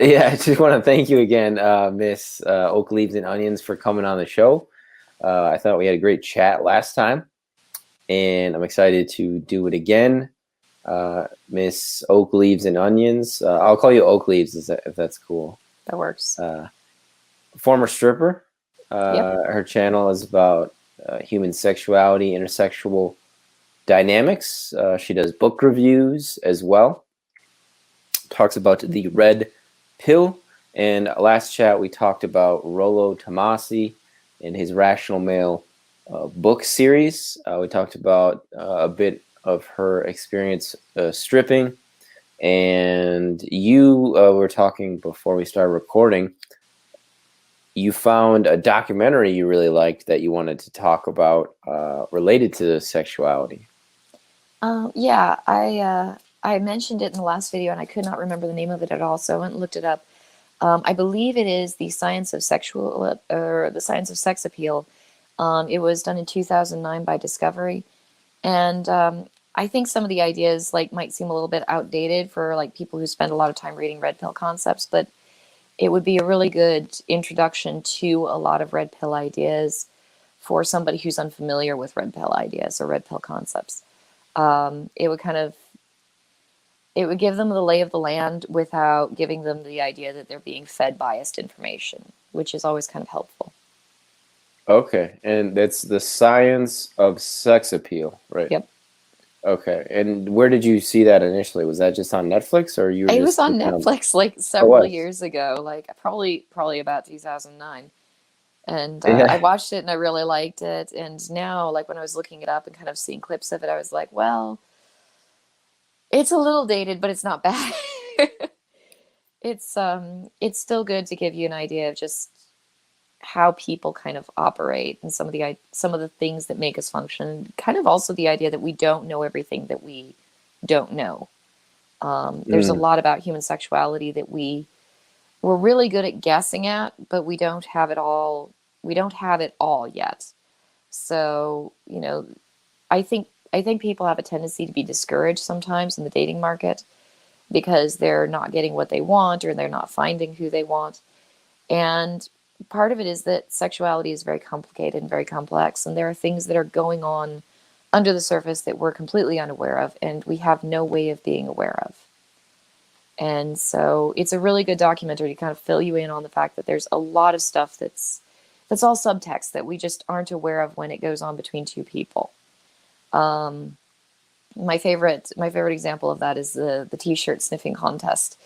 Yeah, I just want to thank you again, Miss Oak Leaves and Onions, for coming on the show. I thought we had a great chat last time, and I'm excited to do it again. Miss Oak Leaves and Onions. I'll call you Oak Leaves if that's cool. That works. Former stripper. Yep. Her channel is about human sexuality, intersexual dynamics. She does book reviews as well. Talks about the red pill. And last chat, we talked about Rollo Tomasi and his Rational Male book series. We talked about a bit of her experience stripping. And you were talking before we started recording. You found a documentary you really liked that you wanted to talk about related to sexuality. Yeah, I mentioned it in the last video, and I could not remember the name of it at all, so I went and looked it up. I believe it is The Science of Sexual or The Science of Sex Appeal. It was done in 2009 by Discovery, and I think some of the ideas might seem a little bit outdated for people who spend a lot of time reading red pill concepts, but it would be a really good introduction to a lot of red pill ideas for somebody who's unfamiliar with red pill ideas or red pill concepts. It would give them the lay of the land without giving them the idea that they're being fed biased information, which is always kind of helpful. Okay, and that's The Science of Sex Appeal, right? Yep. Okay, and where did you see that initially? Was that just on Netflix, or you were It just was on Netflix several years ago, probably about 2009. And Yeah. I watched it and I really liked it. And now, when I was looking it up and kind of seeing clips of it, I was like, well, it's a little dated, but it's not bad. It's still good to give you an idea of just how people kind of operate and some of the things that make us function. Kind of also the idea that we don't know everything that we don't know. There's a lot about human sexuality that we're really good at guessing at, but we don't have it all. We don't have it all yet. So, I think people have a tendency to be discouraged sometimes in the dating market because they're not getting what they want or they're not finding who they want. And part of it is that sexuality is very complicated and very complex, and there are things that are going on under the surface that we're completely unaware of and we have no way of being aware of. And so it's a really good documentary to kind of fill you in on the fact that there's a lot of stuff that's all subtext that we just aren't aware of when it goes on between two people. My favorite example of that is the t-shirt sniffing contest.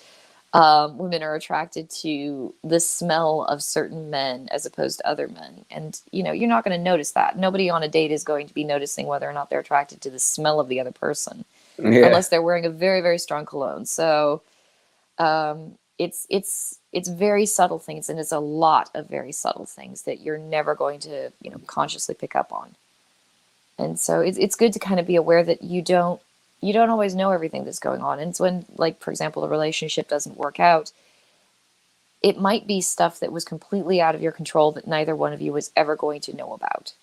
Women are attracted to the smell of certain men as opposed to other men. And, you're not going to notice that. Nobody on a date is going to be noticing whether or not they're attracted to the smell of the other person, unless they're wearing a very, very strong cologne. So it's very subtle things, and it's a lot of very subtle things that you're never going to, consciously pick up on. And so it's good to kind of be aware that you don't always know everything that's going on. And it's when, for example, a relationship doesn't work out, it might be stuff that was completely out of your control that neither one of you was ever going to know about.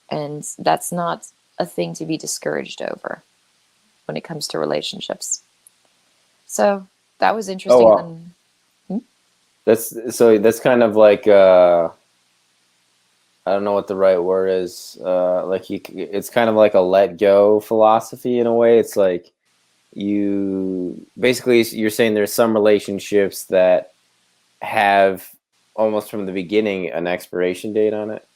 And that's not a thing to be discouraged over when it comes to relationships. So that was interesting. Oh, wow. That's kind of like I don't know what the right word is. It's kind of like a let go philosophy in a way. It's like you're saying there's some relationships that have almost from the beginning an expiration date on it.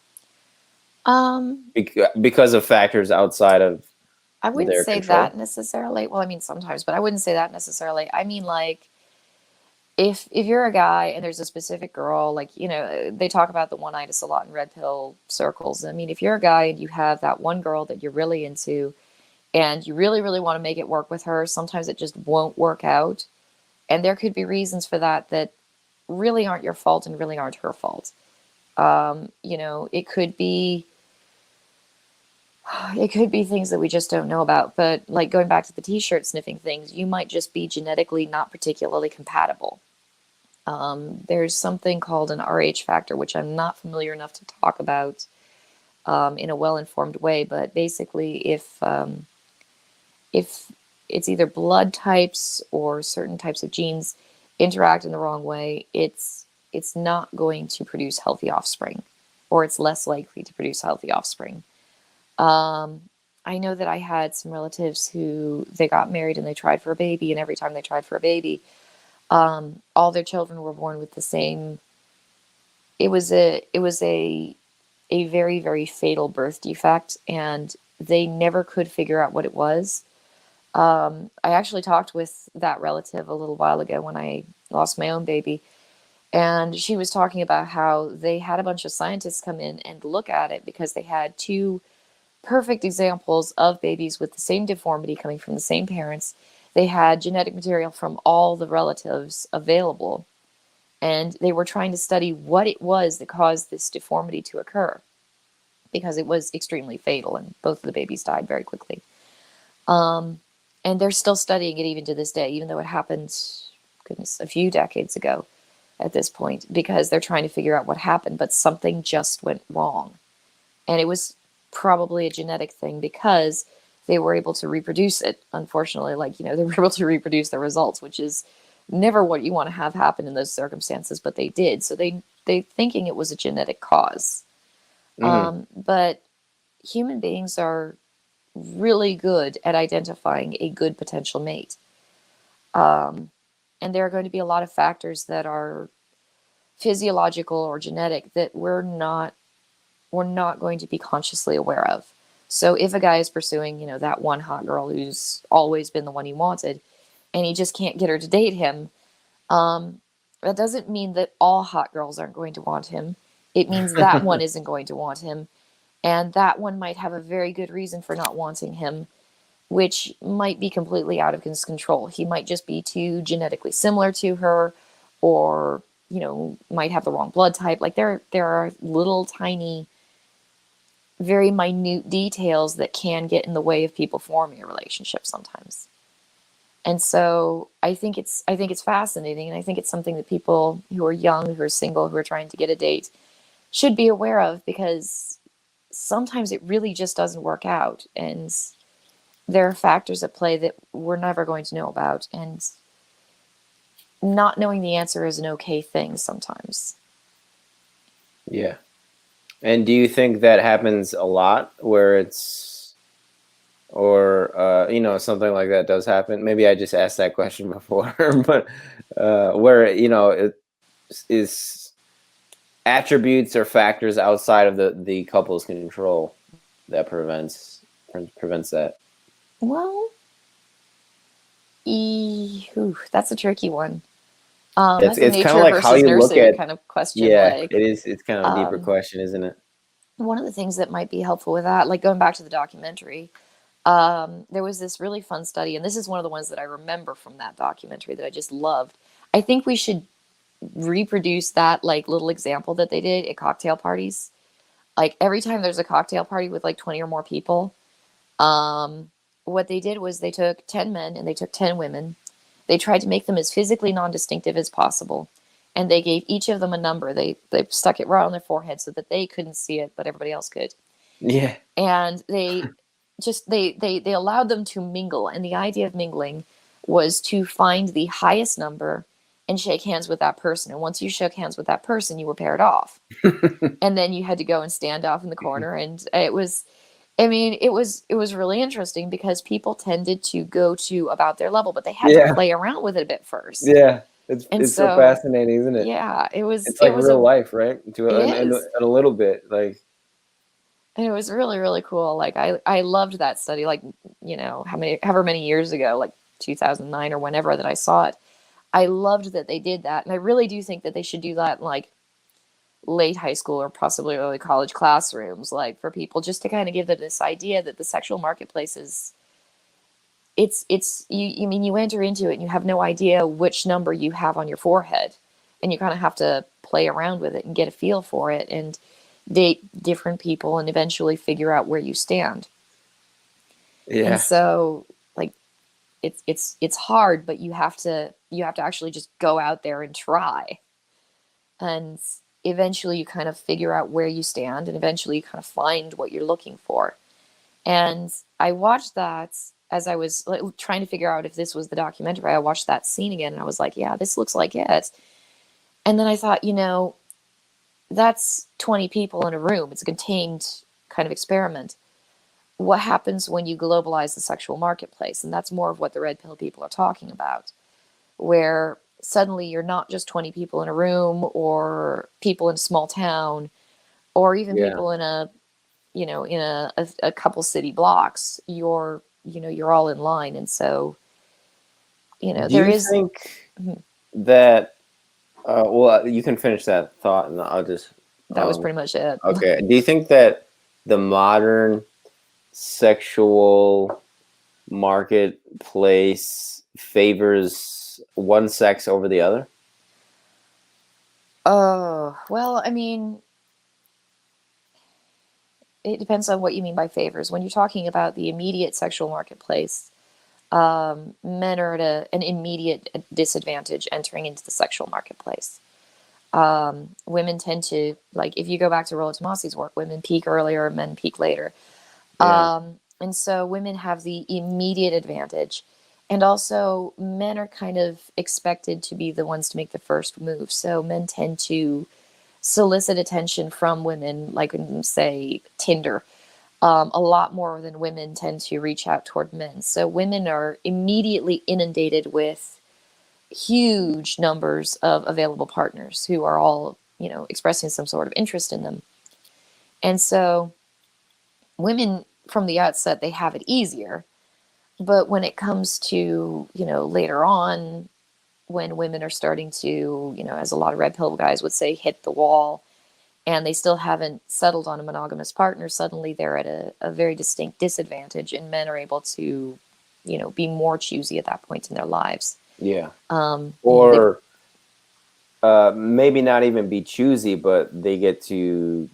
Because of factors outside of I wouldn't their say control. that necessarily. Well, I mean, sometimes, but I wouldn't say that necessarily. I mean, if you're a guy and there's a specific girl, they talk about the one-itis a lot in red pill circles. I mean, if you're a guy and you have that one girl that you're really into and you really, really want to make it work with her, sometimes it just won't work out. And there could be reasons for that really aren't your fault and really aren't her fault. It could be It could be things that we just don't know about, but like going back to the t-shirt sniffing things, you might just be genetically not particularly compatible. There's something called an RH factor, which I'm not familiar enough to talk about in a well-informed way, but basically, if it's either blood types or certain types of genes interact in the wrong way, it's not going to produce healthy offspring, or it's less likely to produce healthy offspring. I know that I had some relatives who they got married and they tried for a baby, and every time they tried for a baby, all their children were born with the same. It was a very, very fatal birth defect, and they never could figure out what it was. I actually talked with that relative a little while ago when I lost my own baby, and she was talking about how they had a bunch of scientists come in and look at it because they had two perfect examples of babies with the same deformity coming from the same parents. They had genetic material from all the relatives available, and they were trying to study what it was that caused this deformity to occur because it was extremely fatal, and both of the babies died very quickly. Um, and they're still studying it even to this day, even though it happened, goodness, a few decades ago at this point, because they're trying to figure out what happened, but something just went wrong. And it was probably a genetic thing because they were able to reproduce it. Unfortunately, they were able to reproduce the results, which is never what you want to have happen in those circumstances, but they did. So they thinking it was a genetic cause. Hmm. But human beings are really good at identifying a good potential mate. Um, and there are going to be a lot of factors that are physiological or genetic that we're not going to be consciously aware of. So if a guy is pursuing, that one hot girl who's always been the one he wanted, and he just can't get her to date him, that doesn't mean that all hot girls aren't going to want him. It means that one isn't going to want him, and that one might have a very good reason for not wanting him, which might be completely out of his control. He might just be too genetically similar to her, or might have the wrong blood type. Like there are little tiny, very minute details that can get in the way of people forming a relationship sometimes. And so I think it's fascinating, and I think it's something that people who are young, who are single, who are trying to get a date should be aware of, because sometimes it really just doesn't work out, and there are factors at play that we're never going to know about, and not knowing the answer is an okay thing sometimes. Yeah. And do you think that happens a lot where something like that does happen? Maybe I just asked that question before, but where, it is attributes or factors outside of the couple's control that prevents that. Well, that's a tricky one. It's That's a it's kind of nature like how versus you look nurture at. kind of question. Yeah, it Like, is. It's kind of a deeper um, question, isn't it? one of the things that might be helpful with that, like going back to the documentary, there was this really fun study, and this is one of the ones that I remember from that documentary that I just loved. I think we should reproduce that like little example that they did at cocktail parties. Like every time there's a cocktail party with like 20 or more people, um, what they did was they took 10 men and they took 10 women. They tried to make them as physically non-distinctive as possible, and they gave each of them a number. They stuck it right on their forehead so that they couldn't see it, but everybody else could. Yeah. And they allowed them to mingle, and the idea of mingling was to find the highest number and shake hands with that person. And once you shook hands with that person, you were paired off, and then you had to go and stand off in the corner. And it was really interesting because people tended to go to about their level, but they had to Yeah. play around with it a bit first. Yeah. It's And it's so so, fascinating, isn't it? yeah, it was It's it like was real a life, right? it is. And a little bit, like. And it was really, really cool. Like I loved that study. Like, however many years ago, like 2009 or whenever that I saw it. I loved that they did that, and I really do think that they should do that in like late high school or possibly early college classrooms, like for people just to kind of give them this idea that the sexual marketplace is it's you. I mean, you enter into it and you have no idea which number you have on your forehead, and you kind of have to play around with it and get a feel for it and date different people and eventually figure out where you stand. And Yeah. so like it's hard, but you have to actually just go out there and try. And eventually you kind of figure out where you stand, and eventually you kind of find what you're looking for. And I watched that as I was like, trying to figure out if this was the documentary. I watched that scene again and I was like, yeah, this looks like it. And then I thought, that's 20 people in a room. It's a contained kind of experiment. What happens when you globalize the sexual marketplace? And that's more of what the red pill people are talking about, where suddenly you're not just 20 people in a room, or people in a small town, or even Yeah. people in a couple city blocks. You're all in line. And so, Do there you is. think Mhm. that, well, you can finish that thought and I'll just, That was pretty much it. okay. Do you think that the modern sexual marketplace favors one sex over the other? Oh, well, I mean, it depends on what you mean by favors. When you're talking about the immediate sexual marketplace, men are at an immediate disadvantage entering into the sexual marketplace. Women tend to, like, if you go back to Rollo Tomasi's work, women peak earlier, men peak later. Yeah. And so women have the immediate advantage. And also, men are kind of expected to be the ones to make the first move. So men tend to solicit attention from women, like in, say, Tinder, a lot more than women tend to reach out toward men. So women are immediately inundated with huge numbers of available partners who are all, expressing some sort of interest in them. And so women from the outset, they have it easier. But when it comes to, later on, when women are starting to, as a lot of red pill guys would say, hit the wall, and they still haven't settled on a monogamous partner, suddenly they're at a very distinct disadvantage, and men are able to, be more choosy at that point in their lives. Yeah. They. Or maybe not even be choosy, but they get to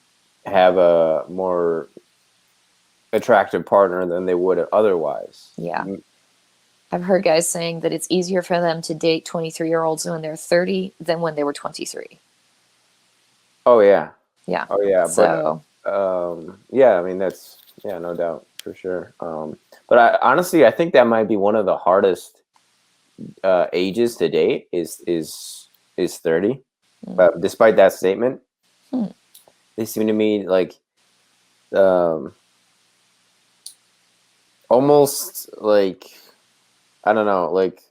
have a more attractive partner than they would otherwise. Yeah. I've heard guys saying that it's easier for them to date 23-year-olds when they're 30 than when they were 23. Oh yeah. Yeah. Oh yeah. But So, yeah, I mean that's, yeah, no doubt for sure. But honestly, I think that might be one of the hardest ages to date is 30. But despite that statement, they seem to me like um, almost like, I don't know, like,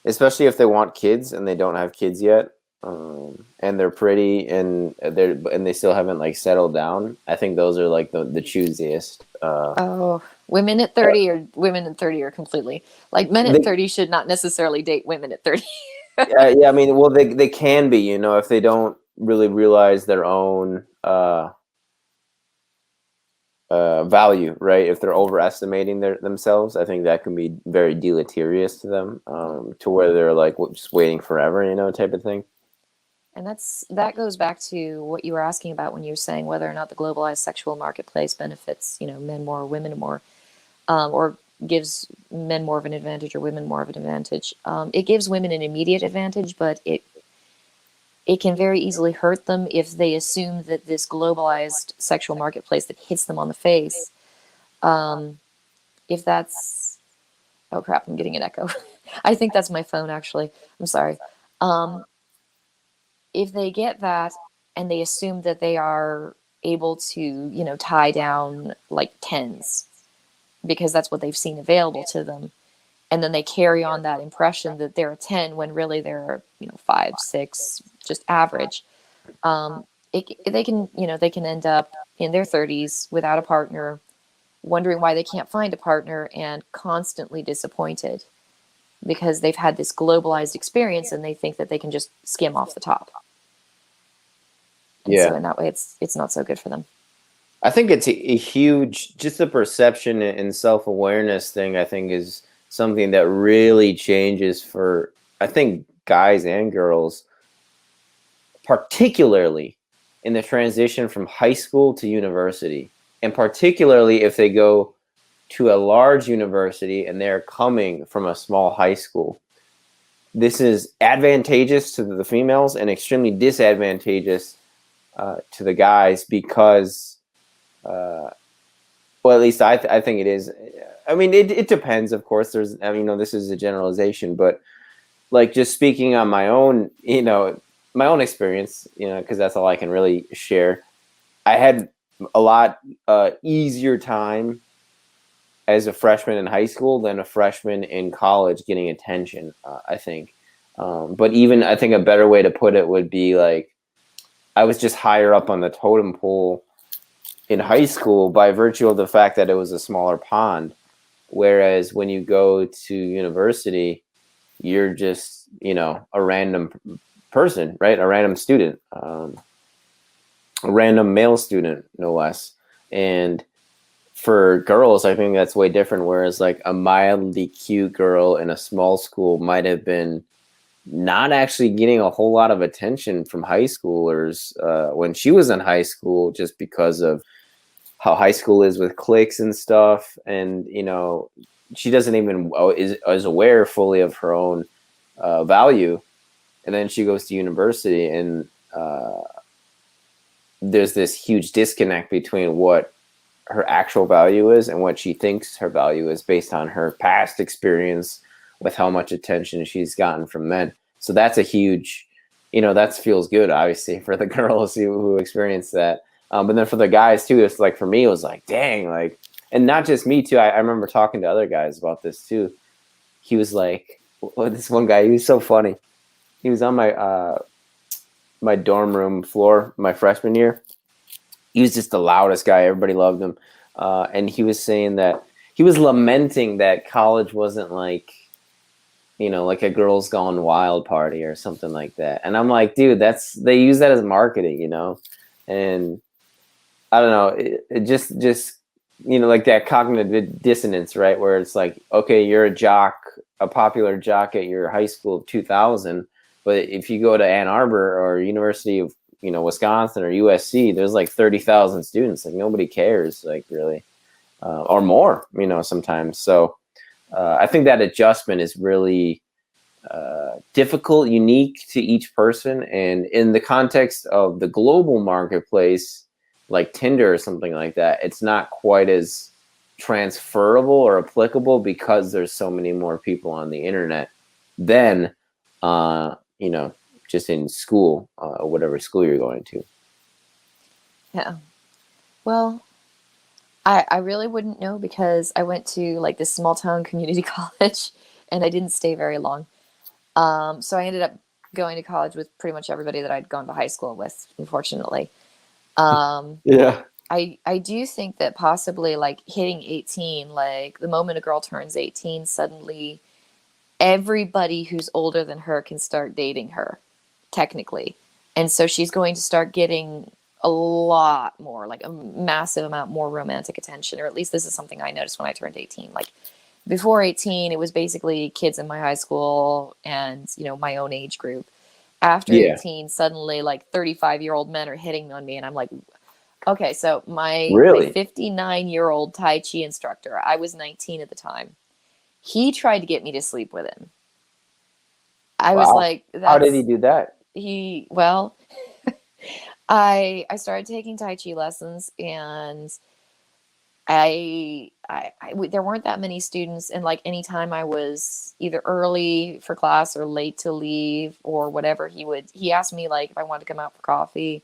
especially if they want kids and they don't have kids yet, and they're pretty and they still haven't like settled down. I think those are like the choosiest. oh, women at 30 or women at 30 are completely like men at They, 30 should not necessarily date women at 30. yeah, I mean, well, they can be, if they don't really realize their own value, right? If they're overestimating themselves, I think that can be very deleterious to them, to where they're like just waiting forever, type of thing. And that goes back to what you were asking about when you were saying whether or not the globalized sexual marketplace benefits, men more or women more, or gives men more of an advantage or women more of an advantage. It gives women an immediate advantage, but it can very easily hurt them if they assume that this globalized sexual marketplace that hits them on the face, if that's, oh crap, I'm getting an echo. I think that's my phone, actually. I'm sorry. If they get that and they assume that they are able to, tie down like tens because that's what they've seen available to them, and then they carry on that impression that they're a 10 when really they're, 5, 6, just average. They can end up in their 30s without a partner, wondering why they can't find a partner, and constantly disappointed because they've had this globalized experience and they think that they can just skim off the top. And so Yeah. in that way, it's not so good for them. I think it's a huge, just a perception and self-awareness thing, I think is something that really changes for, I think, guys and girls, particularly in the transition from high school to university, and particularly if they go to a large university and they're coming from a small high school, this is advantageous to the females and extremely disadvantageous to the guys because, well, at least I think it is. I mean, it depends, of course. I mean, this is a generalization, but like just speaking on my own, my own experience, because that's all I can really share. I had a lot easier time as a freshman in high school than a freshman in college getting attention, I think. But even I think a better way to put it would be like I was just higher up on the totem pole in high school by virtue of the fact that it was a smaller pond. Whereas when you go to university, you're just, a random person, right? A random student, a random male student, no less. And for girls, I think that's way different. Whereas like a mildly cute girl in a small school might have been not actually getting a whole lot of attention from high schoolers when she was in high school, just because of how high school is with cliques and stuff. And, she doesn't even is aware fully of her own value. And then she goes to university and there's this huge disconnect between what her actual value is and what she thinks her value is based on her past experience with how much attention she's gotten from men. So that's a huge, that feels good, obviously, for the girls who experience that. But then for the guys too, it's like, for me, it was like, dang, like, and not just me too. I remember talking to other guys about this too. He was like, this one guy, he was so funny. He was on my dorm room floor my freshman year. He was just the loudest guy. Everybody loved him. And he was saying that he was lamenting that college wasn't like, like a girls gone wild party or something like that. And I'm like, dude, they use that as marketing, and I don't know, it just, like that cognitive dissonance, right? Where it's like, okay, you're a popular jock at your high school of 2000, but if you go to Ann Arbor or University of, Wisconsin or USC, there's like 30,000 students. Like nobody cares, like really, or more, sometimes. So I think that adjustment is really difficult, unique to each person. And in the context of the global marketplace, like Tinder or something like that, it's not quite as transferable or applicable because there's so many more people on the internet than, just in school, whatever school you're going to. Yeah. Well, I really wouldn't know because I went to like this small town community college and I didn't stay very long. So I ended up going to college with pretty much everybody that I'd gone to high school with, unfortunately. Yeah. I do think that possibly like hitting 18, like the moment a girl turns 18, suddenly everybody who's older than her can start dating her, technically. And so she's going to start getting a lot more, like a massive amount more romantic attention, or at least this is something I noticed when I turned 18. Like before 18, it was basically kids in my high school and, my own age group. After Yeah. 18, suddenly like 35-year-old men are hitting on me and I'm like, okay, so my Really? 59-year-old Tai Chi instructor, I was 19 at the time. He tried to get me to sleep with him. I was Wow. like, How did he do that? well, I started taking Tai Chi lessons and there weren't that many students, and like anytime I was either early for class or late to leave or whatever, he asked me like if I wanted to come out for coffee,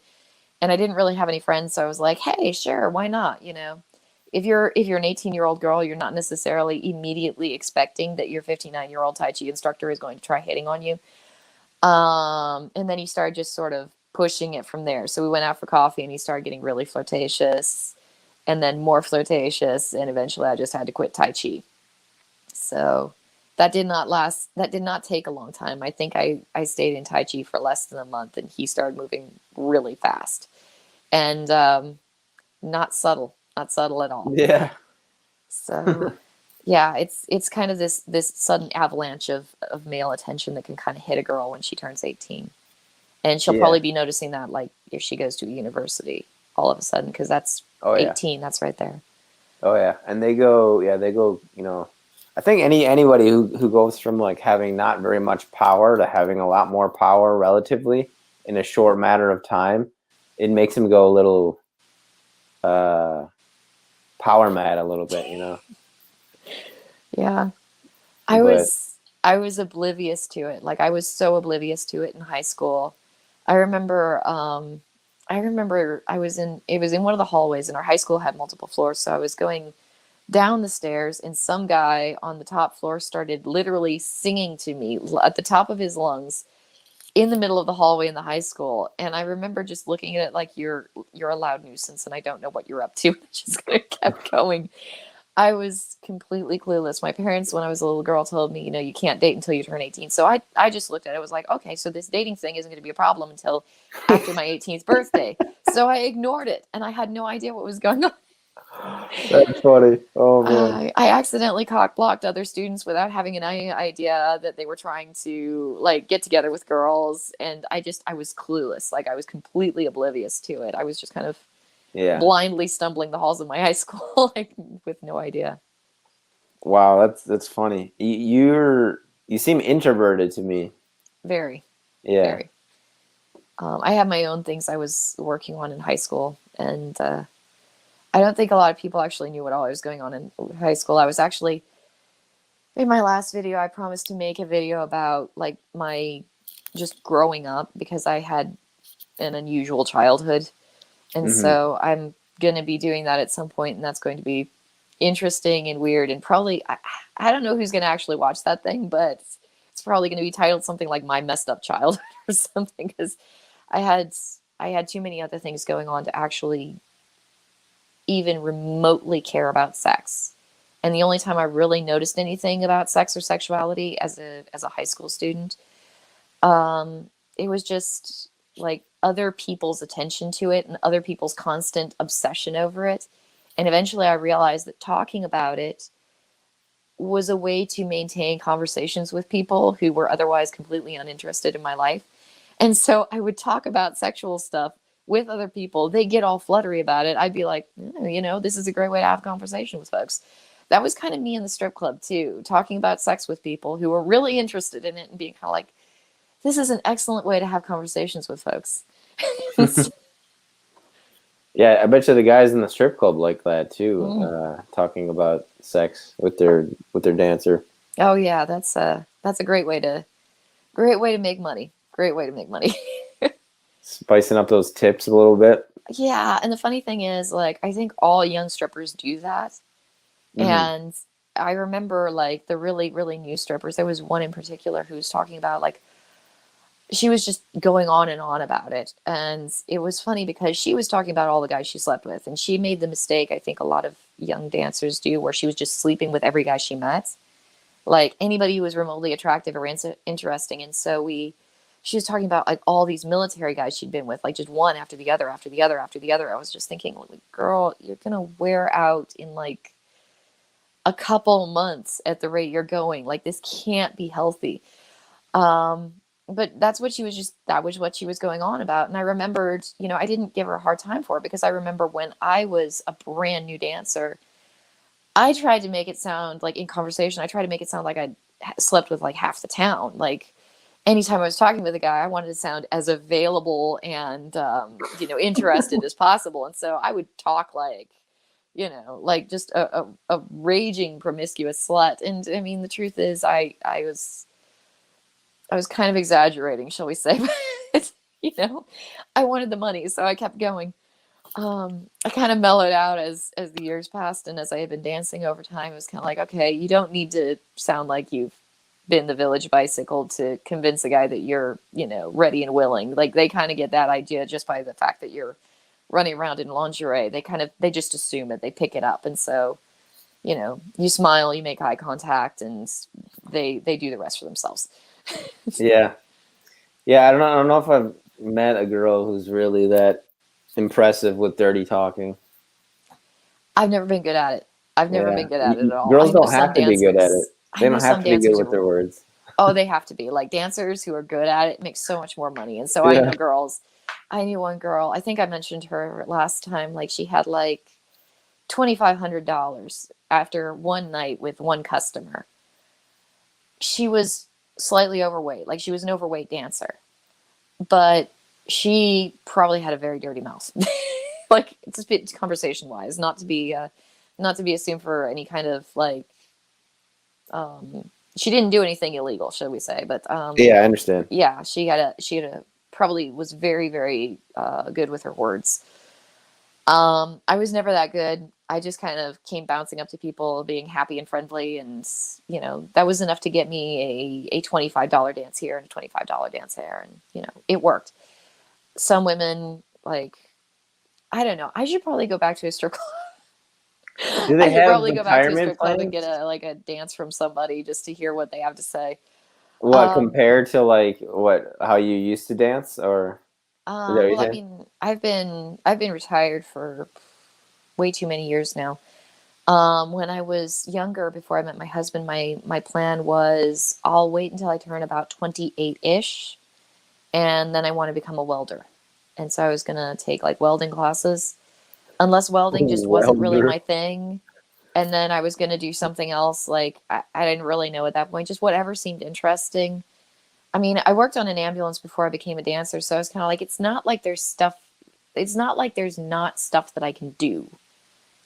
and I didn't really have any friends, so I was like, hey, sure, why not? If you're an 18-year-old girl, you're not necessarily immediately expecting that your 59-year-old Tai Chi instructor is going to try hitting on you. And then he started just sort of pushing it from there. So we went out for coffee and he started getting really flirtatious and then more flirtatious. And eventually I just had to quit Tai Chi. So that did not last. That did not take a long time. I think I stayed in Tai Chi for less than a month and he started moving really fast and not subtle at all. Yeah. So yeah, it's kind of this sudden avalanche of male attention that can kind of hit a girl when she turns 18. And she'll probably be noticing that like if she goes to a university all of a sudden, because that's 18, that's right there. Oh yeah, and they go, you know, I think anybody who goes from like having not very much power to having a lot more power relatively in a short matter of time, it makes them go a little uh power mad a little bit, you know. Yeah. I But was I was oblivious to it. Like I was so oblivious to it in high school. I remember I remember I was in it was in one of the hallways and our high school had multiple floors, so I was going down the stairs and some guy on the top floor started literally singing to me at the top of his lungs in the middle of the hallway in the high school, and I remember just looking at it like you're a loud nuisance and I don't know what you're up to. I just kind of kept going. I was completely clueless. My parents, when I was a little girl, told me, you know, you can't date until you turn 18. So I just looked at it. I was like, okay, so this dating thing isn't going to be a problem until after my 18th birthday. So I ignored it and I had no idea what was going on. that's funny. Oh man. I accidentally cock blocked other students without having any idea that they were trying to like get together with girls. And I was clueless. Like I was completely oblivious to it. I was just kind of Yeah. blindly stumbling the halls of my high school, like with no idea. Wow, that's funny. You seem introverted to me. Very. Yeah. Very. I had my own things I was working on in high school, and I don't think a lot of people actually knew what all I was going on in high school. I was actually in my last video. I promised to make a video about like my just growing up because I had an unusual childhood, and Hmm. so I'm gonna be doing that at some point, and that's going to be interesting and weird, and probably I don't know who's gonna actually watch that thing, but it's probably going to be titled something like "My Messed Up Childhood" or something because I had I had too many other things going on to actually even remotely care about sex. And the only time I really noticed anything about sex or sexuality as a high school student, it was just like other people's attention to it and other people's constant obsession over it. And eventually I realized that talking about it was a way to maintain conversations with people who were otherwise completely uninterested in my life. And so I would talk about sexual stuff with other people. They get all fluttery about it. I'd be like, you know, this is a great way to have a conversation with folks. That was kind of me in the strip club too, talking about sex with people who were really interested in it and being kind of like, this is an excellent way to have conversations with folks. Yeah, I bet you the guys in the strip club like that too, Mm. talking about sex with their dancer. Oh yeah, that's a great way to make money. Great way to make money. Spicing up those tips a little bit. Yeah, and the funny thing is, like, I think all young strippers do that. Hmm. And I remember, like, the really, really new strippers. There was one in particular who was talking about, like, she was just going on and on about it. And it was funny because she was talking about all the guys she slept with. And she made the mistake, I think a lot of young dancers do, where she was just sleeping with every guy she met. Like, anybody who was remotely attractive or interesting. And so she was talking about like all these military guys she'd been with, like just one after the other, after the other, after the other. I was just thinking, like, girl, you're gonna wear out in like a couple months at the rate you're going. Like, this can't be healthy. Um, but that was what she was going on about. And I remembered, you know, I didn't give her a hard time for it because I remember when I was a brand new dancer, I tried to make it sound like in conversation, I tried to make it sound like I slept with like half the town. Like, anytime I was talking with a guy, I wanted to sound as available and you know, interested as possible. And so I would talk like, you know, like just a raging promiscuous slut. And I mean, the truth is, I was kind of exaggerating, shall we say? But you know, I wanted the money, so I kept going. I kind of mellowed out as the years passed, and as I had been dancing over time, it was kind of like, okay, you don't need to sound like you've been the village bicycle to convince a guy that you're, you know, ready and willing. Like, they kind of get that idea just by the fact that you're running around in lingerie. They just assume it. They pick it up, and so, you know, you smile, you make eye contact, and they do the rest for themselves. Yeah, yeah. I don't know if I've met a girl who's really that impressive with dirty talking. I've never been good at it. I've never Yeah, been good at it at all. I girls know don't some have to be good at it. dancers. I They know don't have some to be good dancers with are. their words. Oh, they have to be like dancers who are good at it make so much more money. And so I Yeah. know girls. I knew one girl. I think I mentioned her last time. Like, she had like $2,500 after one night with one customer. She was slightly overweight, like she was an overweight dancer, but she probably had a very dirty mouth. Like, it's conversation wise, not to be assumed for any kind of like, she didn't do anything illegal, shall we say, but Yeah, I understand. yeah, she had a probably was very, very good with her words. I was never that good. I just kind of came bouncing up to people, being happy and friendly, and that was enough to get me a $25 dance here and a $25 dance there, and it worked. Some women, like, I don't know. I should probably go back to a strip club. Do I they should have probably go back to a retirement strip club and get plans? a dance from somebody just to hear what they have to say. What Um, compared to like what how you used to dance, or is that what you're well, I saying? mean, I've been retired for way too many years now. When I was younger, before I met my husband, my plan was I'll wait until I turn about 28-ish, and then I want to become a welder. And so I was gonna take like welding classes, unless welding just wasn't really Welder. my thing. And then I was gonna do something else. Like I didn't really know at that point, just whatever seemed interesting. I mean, I worked on an ambulance before I became a dancer, so I was kind of like, it's not like there's stuff. It's not like there's not stuff that I can do.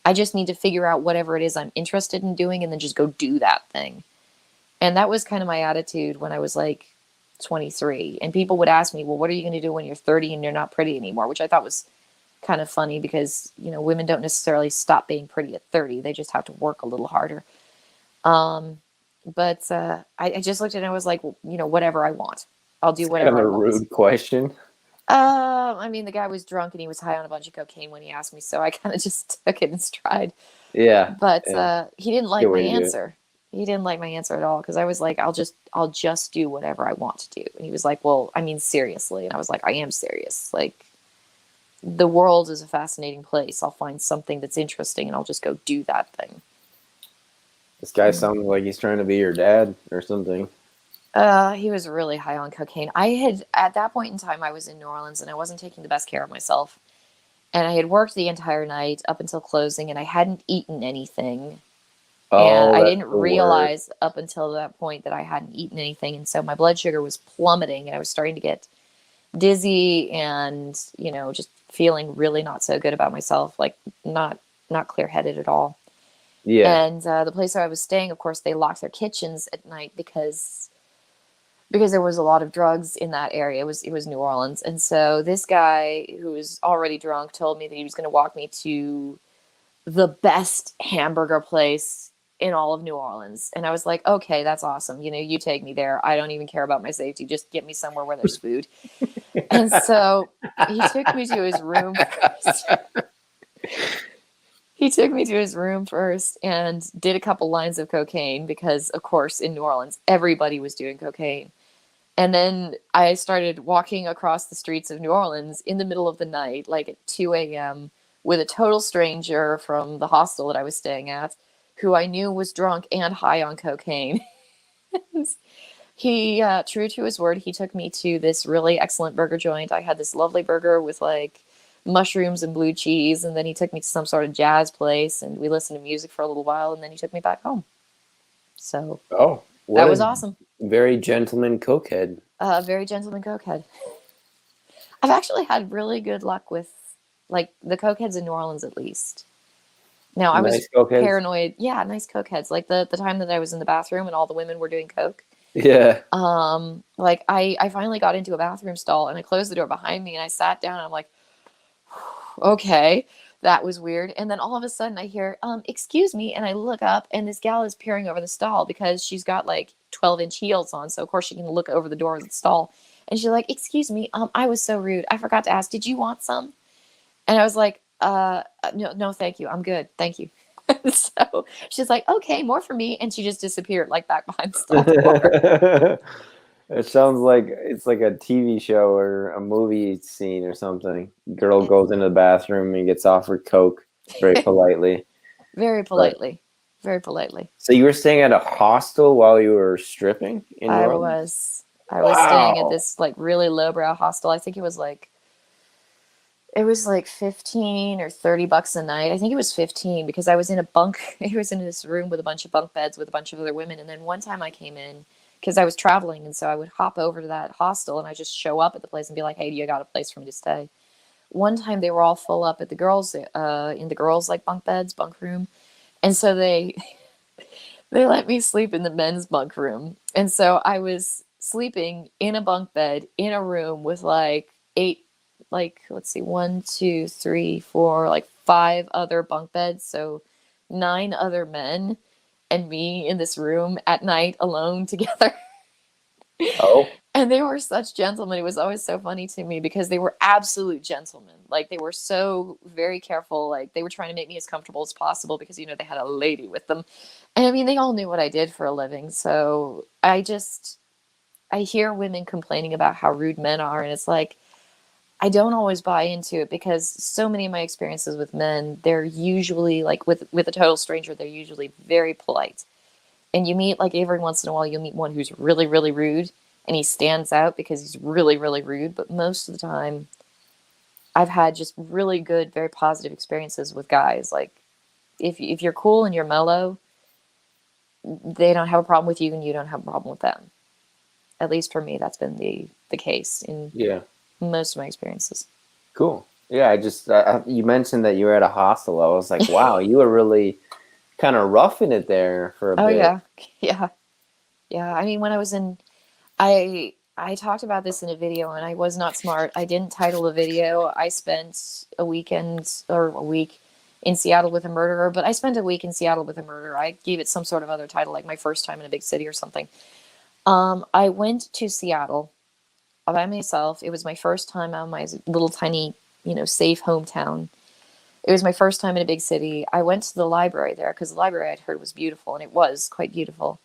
I just need to figure out whatever it is I'm interested in doing and then just go do that thing. And that was kind of my attitude when I was like 23. And people would ask me, well, what are you going to do when you're 30 and you're not pretty anymore? Which I thought was kind of funny because, women don't necessarily stop being pretty at 30. They just have to work a little harder. Um, but I just looked at it and I was like, well, whatever I want. I'll do It's kind of whatever I a want. rude question. I mean, the guy was drunk and he was high on a bunch of cocaine when he asked me, so I kind of just took it in stride. Yeah, But yeah. he didn't Good like my way to do it. answer. He didn't like my answer at all because I was like, I'll just do whatever I want to do. And he was like, well, I mean, seriously. And I was like, I am serious. Like, the world is a fascinating place. I'll find something that's interesting and I'll just go do that thing. This guy sounds like he's trying to be your dad or something. He was really high on cocaine. I had, at that point in time, I was in New Orleans and I wasn't taking the best care of myself. And I had worked the entire night up until closing and I hadn't eaten anything. And Oh, I that's didn't the worst. realize up until that point that I hadn't eaten anything. And so my blood sugar was plummeting and I was starting to get dizzy and, just feeling really not so good about myself, like not clear-headed at all. Yeah. And the place where I was staying, of course, they locked their kitchens at night because there was a lot of drugs in that area. It was New Orleans. And so this guy who was already drunk told me that he was going to walk me to the best hamburger place in all of New Orleans. And I was like, okay, that's awesome. You take me there. I don't even care about my safety. Just get me somewhere where there's food. And so he took me to his room first. He took me to his room first and did a couple lines of cocaine because, of course, in New Orleans, everybody was doing cocaine. And then I started walking across the streets of New Orleans in the middle of the night, like at 2 a.m., with a total stranger from the hostel that I was staying at, who I knew was drunk and high on cocaine. He, true to his word, he took me to this really excellent burger joint. I had this lovely burger with like mushrooms and blue cheese, and then he took me to some sort of jazz place, and we listened to music for a little while, and then he took me back home. So Oh, what that was a awesome. very gentleman cokehead. Very gentleman cokehead. I've actually had really good luck with like the cokeheads in New Orleans, at least. Now I was Nice cokeheads. paranoid. Yeah, nice cokeheads. Like the time that I was in the bathroom and all the women were doing coke. Yeah. Like I finally got into a bathroom stall and I closed the door behind me and I sat down and I'm like, okay, that was weird. And then all of a sudden I hear, excuse me, and I look up and this gal is peering over the stall because she's got like 12-inch heels on, so of course she can look over the door of the stall. And she's like, excuse me, I was so rude. I forgot to ask, did you want some? And I was like, no, no, thank you. I'm good. Thank you. So she's like, okay, more for me. And she just disappeared like back behind the stall door. It sounds like it's like a TV show or a movie scene or something. Girl goes into the bathroom and gets offered coke very politely. Very But politely. Very politely. so you were staying at a hostel while you were stripping in New I Orleans? was I was staying at Wow. this like really lowbrow hostel. I think it was like It was like 15 or $30 a night. I think it was 15 because I was in a bunk. I was in this room with a bunch of bunk beds with a bunch of other women. And then one time I came in because I was traveling. And so I would hop over to that hostel and I just show up at the place and be like, hey, do you got a place for me to stay? One time they were all full up at the girls, in the girls like bunk beds, bunk room. And so they let me sleep in the men's bunk room. And so I was sleeping in a bunk bed in a room with like eight, like, let's see, one, two, three, four, like five other bunk beds. So nine other men and me in this room at night alone together. Oh, And they were such gentlemen. It was always so funny to me because they were absolute gentlemen. Like they were so very careful. Like they were trying to make me as comfortable as possible because, they had a lady with them. And I mean, they all knew what I did for a living. So I hear women complaining about how rude men are. And it's like, I don't always buy into it because so many of my experiences with men, they're usually like with a total stranger, they're usually very polite. And you meet like every once in a while, you'll meet one who's really, really rude and he stands out because he's really, really rude. But most of the time, I've had just really good, very positive experiences with guys. Like if you're cool and you're mellow, they don't have a problem with you and you don't have a problem with them. At least for me, that's been the case in yeah. most of my experiences. Cool. Yeah, I just you mentioned that you were at a hostel. I was like, wow, you were really kind of roughing it there for a Oh bit. yeah, yeah, yeah. I mean, when I was in, I talked about this in a video, and I was not smart. I didn't title the video. I spent a weekend or a week in Seattle with a murderer, but I spent a week in Seattle with a murderer. I gave it some sort of other title, like my first time in a big city or something. I went to Seattle by myself. It was my first time out of my little tiny, safe hometown. It was my first time in a big city. I went to the library there because the library I'd heard was beautiful, and it was quite beautiful.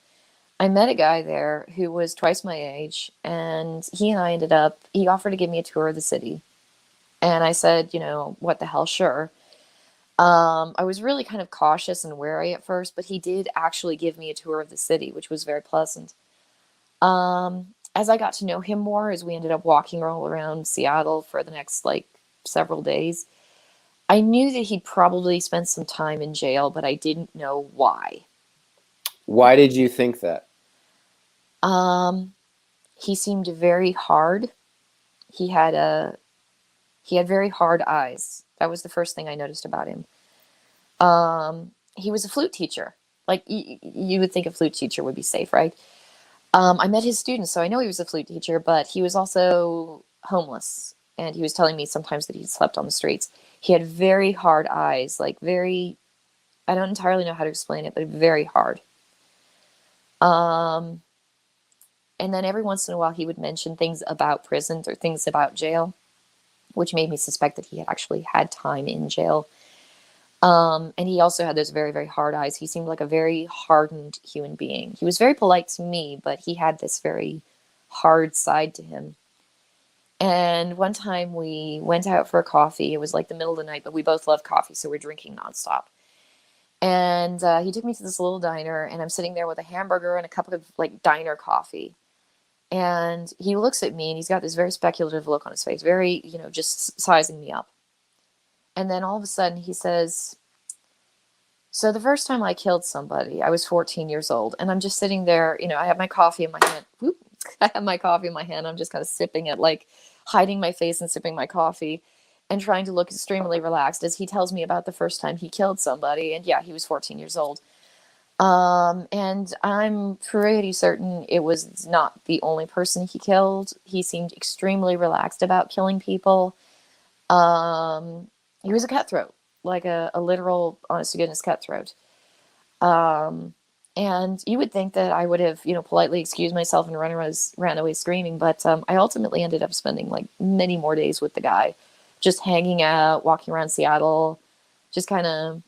I met a guy there who was twice my age, and he offered to give me a tour of the city. And I said, what the hell, sure. I was really kind of cautious and wary at first, but he did actually give me a tour of the city, which was very pleasant. As I got to know him more, as we ended up walking all around Seattle for the next like several days, I knew that he'd probably spent some time in jail, but I didn't know why. Why did you think that? Um, he seemed very hard. He had a he had very hard eyes. That was the first thing I noticed about him. He was a flute teacher. Like you would think a flute teacher would be safe, right? I met his students, so I know he was a flute teacher, but he was also homeless, and he was telling me sometimes that he slept on the streets. He had very hard eyes, like very. I don't entirely know how to explain it, but very hard. Um, and then every once in a while, he would mention things about prisons or things about jail, which made me suspect that he had actually had time in jail. And he also had those very, very hard eyes. He seemed like a very hardened human being. He was very polite to me, but he had this very hard side to him. And one time we went out for a coffee. It was like the middle of the night, but we both love coffee, so we're drinking nonstop. And he took me to this little diner, and I'm sitting there with a hamburger and a cup of like diner coffee. And he looks at me, and he's got this very speculative look on his face, very, just sizing me up. And then all of a sudden he says, so the first time I killed somebody, I was 14 years old. And I'm just sitting there, I have my coffee in my hand. Whoop, I have my coffee in my hand. I'm just kind of sipping it, like hiding my face and sipping my coffee and trying to look extremely relaxed as he tells me about the first time he killed somebody. And yeah, he was 14 years old. And I'm pretty certain it was not the only person he killed. He seemed extremely relaxed about killing people. He was a cutthroat, like a literal, honest to goodness cutthroat. Um, and you would think that I would have, politely excused myself and ran away screaming. But I ultimately ended up spending like many more days with the guy, just hanging out, walking around Seattle, just kind of.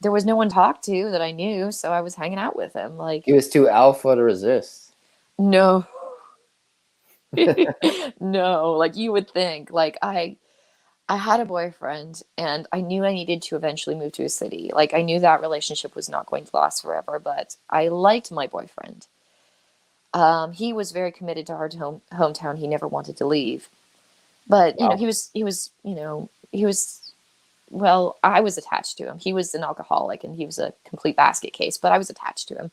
There was no one to talk to that I knew, so I was hanging out with him. He Like, was too alpha to resist. no, no, like you would think. Like I had a boyfriend and I knew I needed to eventually move to a city. Like I knew that relationship was not going to last forever, but I liked my boyfriend. He was very committed to our hometown. He never wanted to leave. But, Wow. he was, he was, well, I was attached to him. He was an alcoholic and he was a complete basket case, but I was attached to him.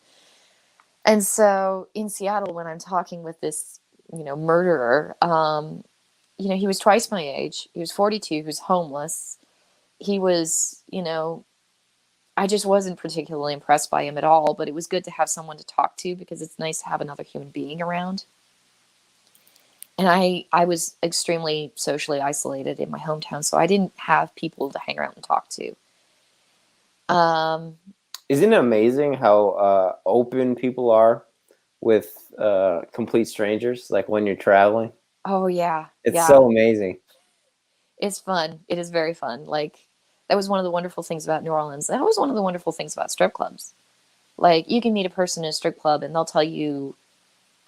And so in Seattle, when I'm talking with this, murderer, he was twice my age. He was 42. He was homeless. He was, I just wasn't particularly impressed by him at all, but it was good to have someone to talk to because it's nice to have another human being around. And I was extremely socially isolated in my hometown, so I didn't have people to hang around and talk to. Isn't it amazing how open people are with complete strangers, like when you're traveling? Oh, yeah. It's Yeah. so amazing. It's fun. It is very fun. Like, that was one of the wonderful things about New Orleans. That was one of the wonderful things about strip clubs. Like, you can meet a person in a strip club and they'll tell you,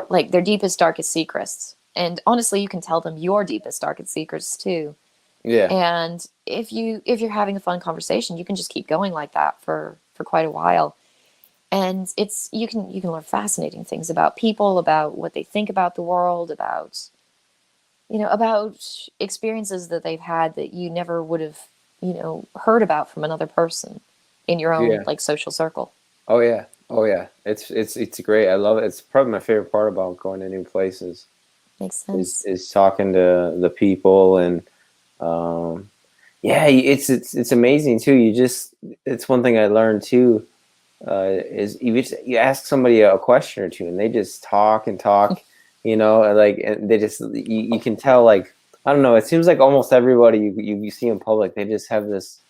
like, their deepest, darkest secrets. And honestly, you can tell them your deepest, darkest secrets too. Yeah. And if you're having a fun conversation, you can just keep going like that for quite a while. And you can learn fascinating things about people, about what they think about the world, about experiences that they've had that you never would have, heard about from another person in your own Yeah. like social circle. Oh yeah. Oh yeah. It's great. I love it. It's probably my favorite part about going to new places. Makes sense. Is talking to the people, and yeah, it's amazing too. It's one thing I learned too, is you ask somebody a question or two and they just talk and talk, and they just you can tell, like, I don't know, it seems like almost everybody you see in public, they just have this,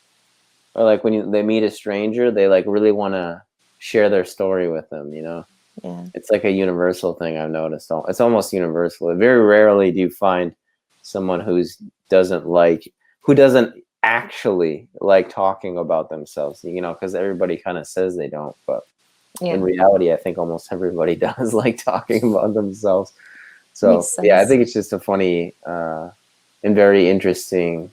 or like when they meet a stranger, they like really want to share their story with them. Yeah. It's like a universal thing I've noticed. It's almost universal. Very rarely do you find someone who doesn't actually like talking about themselves, because everybody kind of says they don't. But in reality, I think almost everybody does like talking about themselves. So, yeah, I think it's just a funny and very interesting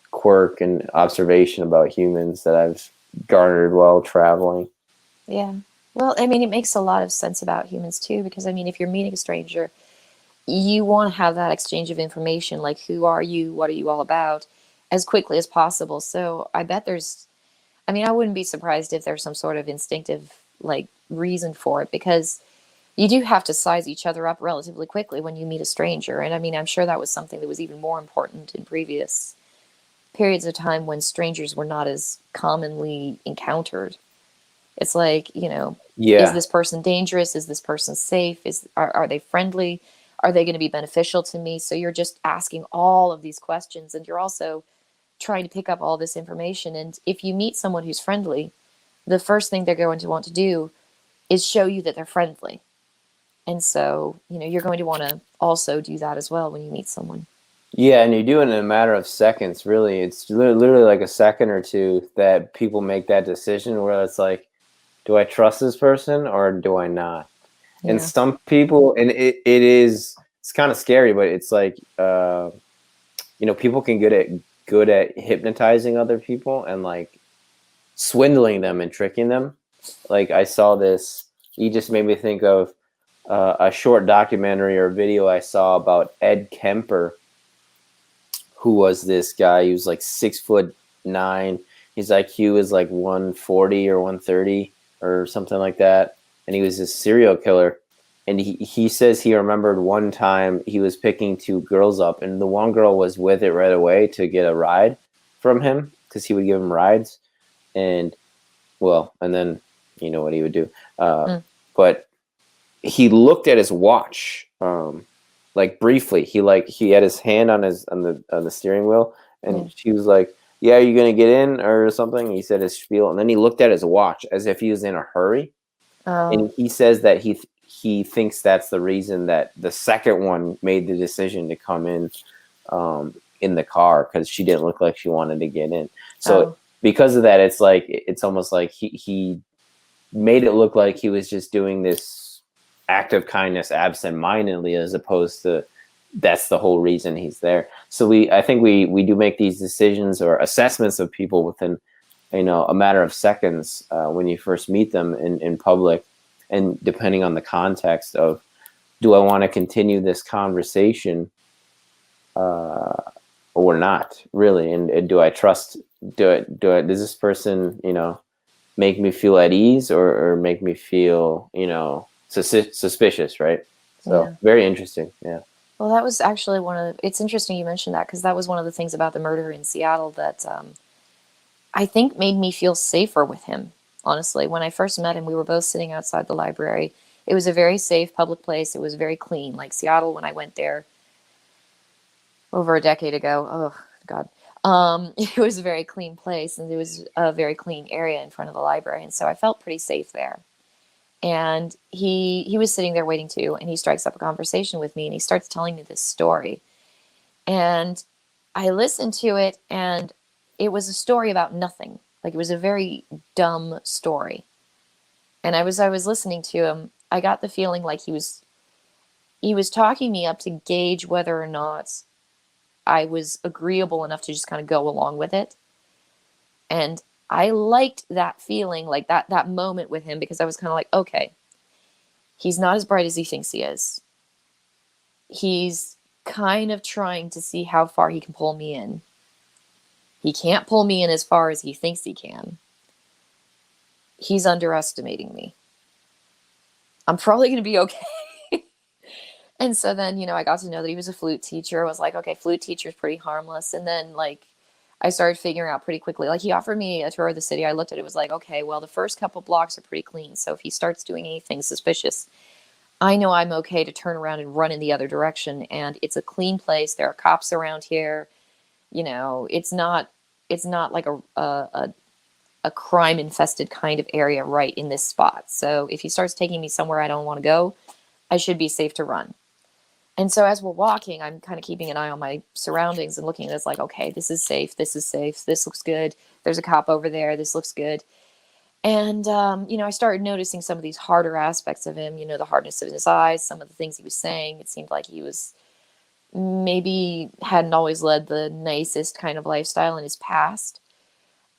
quirk and observation about humans that I've garnered while traveling. Yeah. Well, I mean, it makes a lot of sense about humans too, because I mean, if you're meeting a stranger, you want to have that exchange of information, like who are you, what are you all about, as quickly as possible. So I bet I wouldn't be surprised if there's some sort of instinctive like reason for it, because you do have to size each other up relatively quickly when you meet a stranger. And I mean, I'm sure that was something that was even more important in previous periods of time when strangers were not as commonly encountered. It's like, is this person dangerous? Is this person safe? Are they friendly? Are they going to be beneficial to me? So you're just asking all of these questions, and you're also trying to pick up all this information. And if you meet someone who's friendly, the first thing they're going to want to do is show you that they're friendly. And so, you're going to want to also do that as well when you meet someone. Yeah, and you do it in a matter of seconds, really. It's literally like a second or two that people make that decision where it's like, do I trust this person or do I not? Yeah. And some people, and it's kind of scary, but it's like, people can get good at hypnotizing other people and like swindling them and tricking them. Like I saw this, he just made me think of a short documentary or video I saw about Ed Kemper, who was this guy. He was like 6'9". His IQ was like 140 or 130 or something like that. And he was a serial killer. And he says he remembered one time he was picking two girls up, and the one girl was with it right away to get a ride from him because he would give him rides. And then you know what he would do. But he looked at his watch, like briefly. He had his hand on the steering wheel, and she was like, "Yeah, are you gonna get in or something?" He said his spiel, and then he looked at his watch as if he was in a hurry. And he says that he thinks that's the reason that the second one made the decision to come in the car, because she didn't look like she wanted to get in. So because of that, it's almost like he made it look like he was just doing this act of kindness absent-mindedly, as opposed to that's the whole reason he's there. So I think we do make these decisions or assessments of people within a matter of seconds when you first meet them in public. And depending on the context of, do I want to continue this conversation or not, really? And do I trust? Does this person, make me feel at ease, or make me feel, suspicious, right? So Yeah. very interesting. Yeah. Well, that was actually it's interesting you mentioned that because that was one of the things about the murder in Seattle that I think made me feel safer with him. Honestly, when I first met him, we were both sitting outside the library. It was a very safe public place. It was very clean. Like Seattle, when I went there over a decade ago, oh God, it was a very clean place, and it was a very clean area in front of the library, and so I felt pretty safe there. And he was sitting there waiting too, and he strikes up a conversation with me, and he starts telling me this story, and I listened to it, and it was a story about nothing. Like it was a very dumb story. And I was listening to him, I got the feeling like he was talking me up to gauge whether or not I was agreeable enough to just kind of go along with it. And I liked that feeling, like that moment with him, because I was kind of like, okay, he's not as bright as he thinks he is. He's kind of trying to see how far he can pull me in. He can't pull me in as far as he thinks he can. He's underestimating me. I'm probably going to be okay. And so then, I got to know that he was a flute teacher. I was like, okay, flute teacher's pretty harmless. And then, like, I started figuring out pretty quickly. Like, he offered me a tour of the city. I looked at it, was like, okay, well, the first couple blocks are pretty clean. So if he starts doing anything suspicious, I know I'm okay to turn around and run in the other direction. And it's a clean place. There are cops around here. It's not like a crime infested kind of area right in this spot. So if he starts taking me somewhere I don't want to go, I should be safe to run. And so as we're walking, I'm kind of keeping an eye on my surroundings and looking at this like, okay, this is safe. This is safe. This looks good. There's a cop over there. This looks good. And, I started noticing some of these harder aspects of him, the hardness of his eyes, some of the things he was saying. It seemed like he was maybe hadn't always led the nicest kind of lifestyle in his past.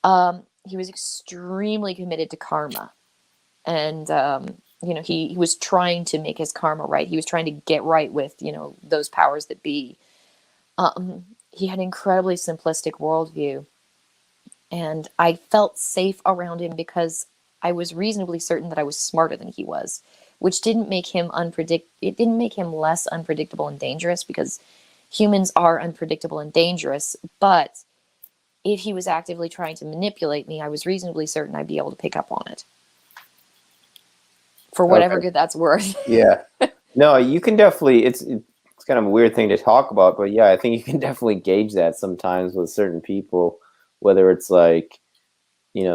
He was extremely committed to karma. And, he was trying to make his karma right. He was trying to get right with, those powers that be. He had an incredibly simplistic worldview. And I felt safe around him because I was reasonably certain that I was smarter than he was, which didn't make him it didn't make him less unpredictable and dangerous, because humans are unpredictable and dangerous. But if he was actively trying to manipulate me, I was reasonably certain I'd be able to pick up on it. For whatever Okay. good that's worth. Yeah. No, you can definitely. It's kind of a weird thing to talk about, but yeah, I think you can definitely gauge that sometimes with certain people, whether it's like,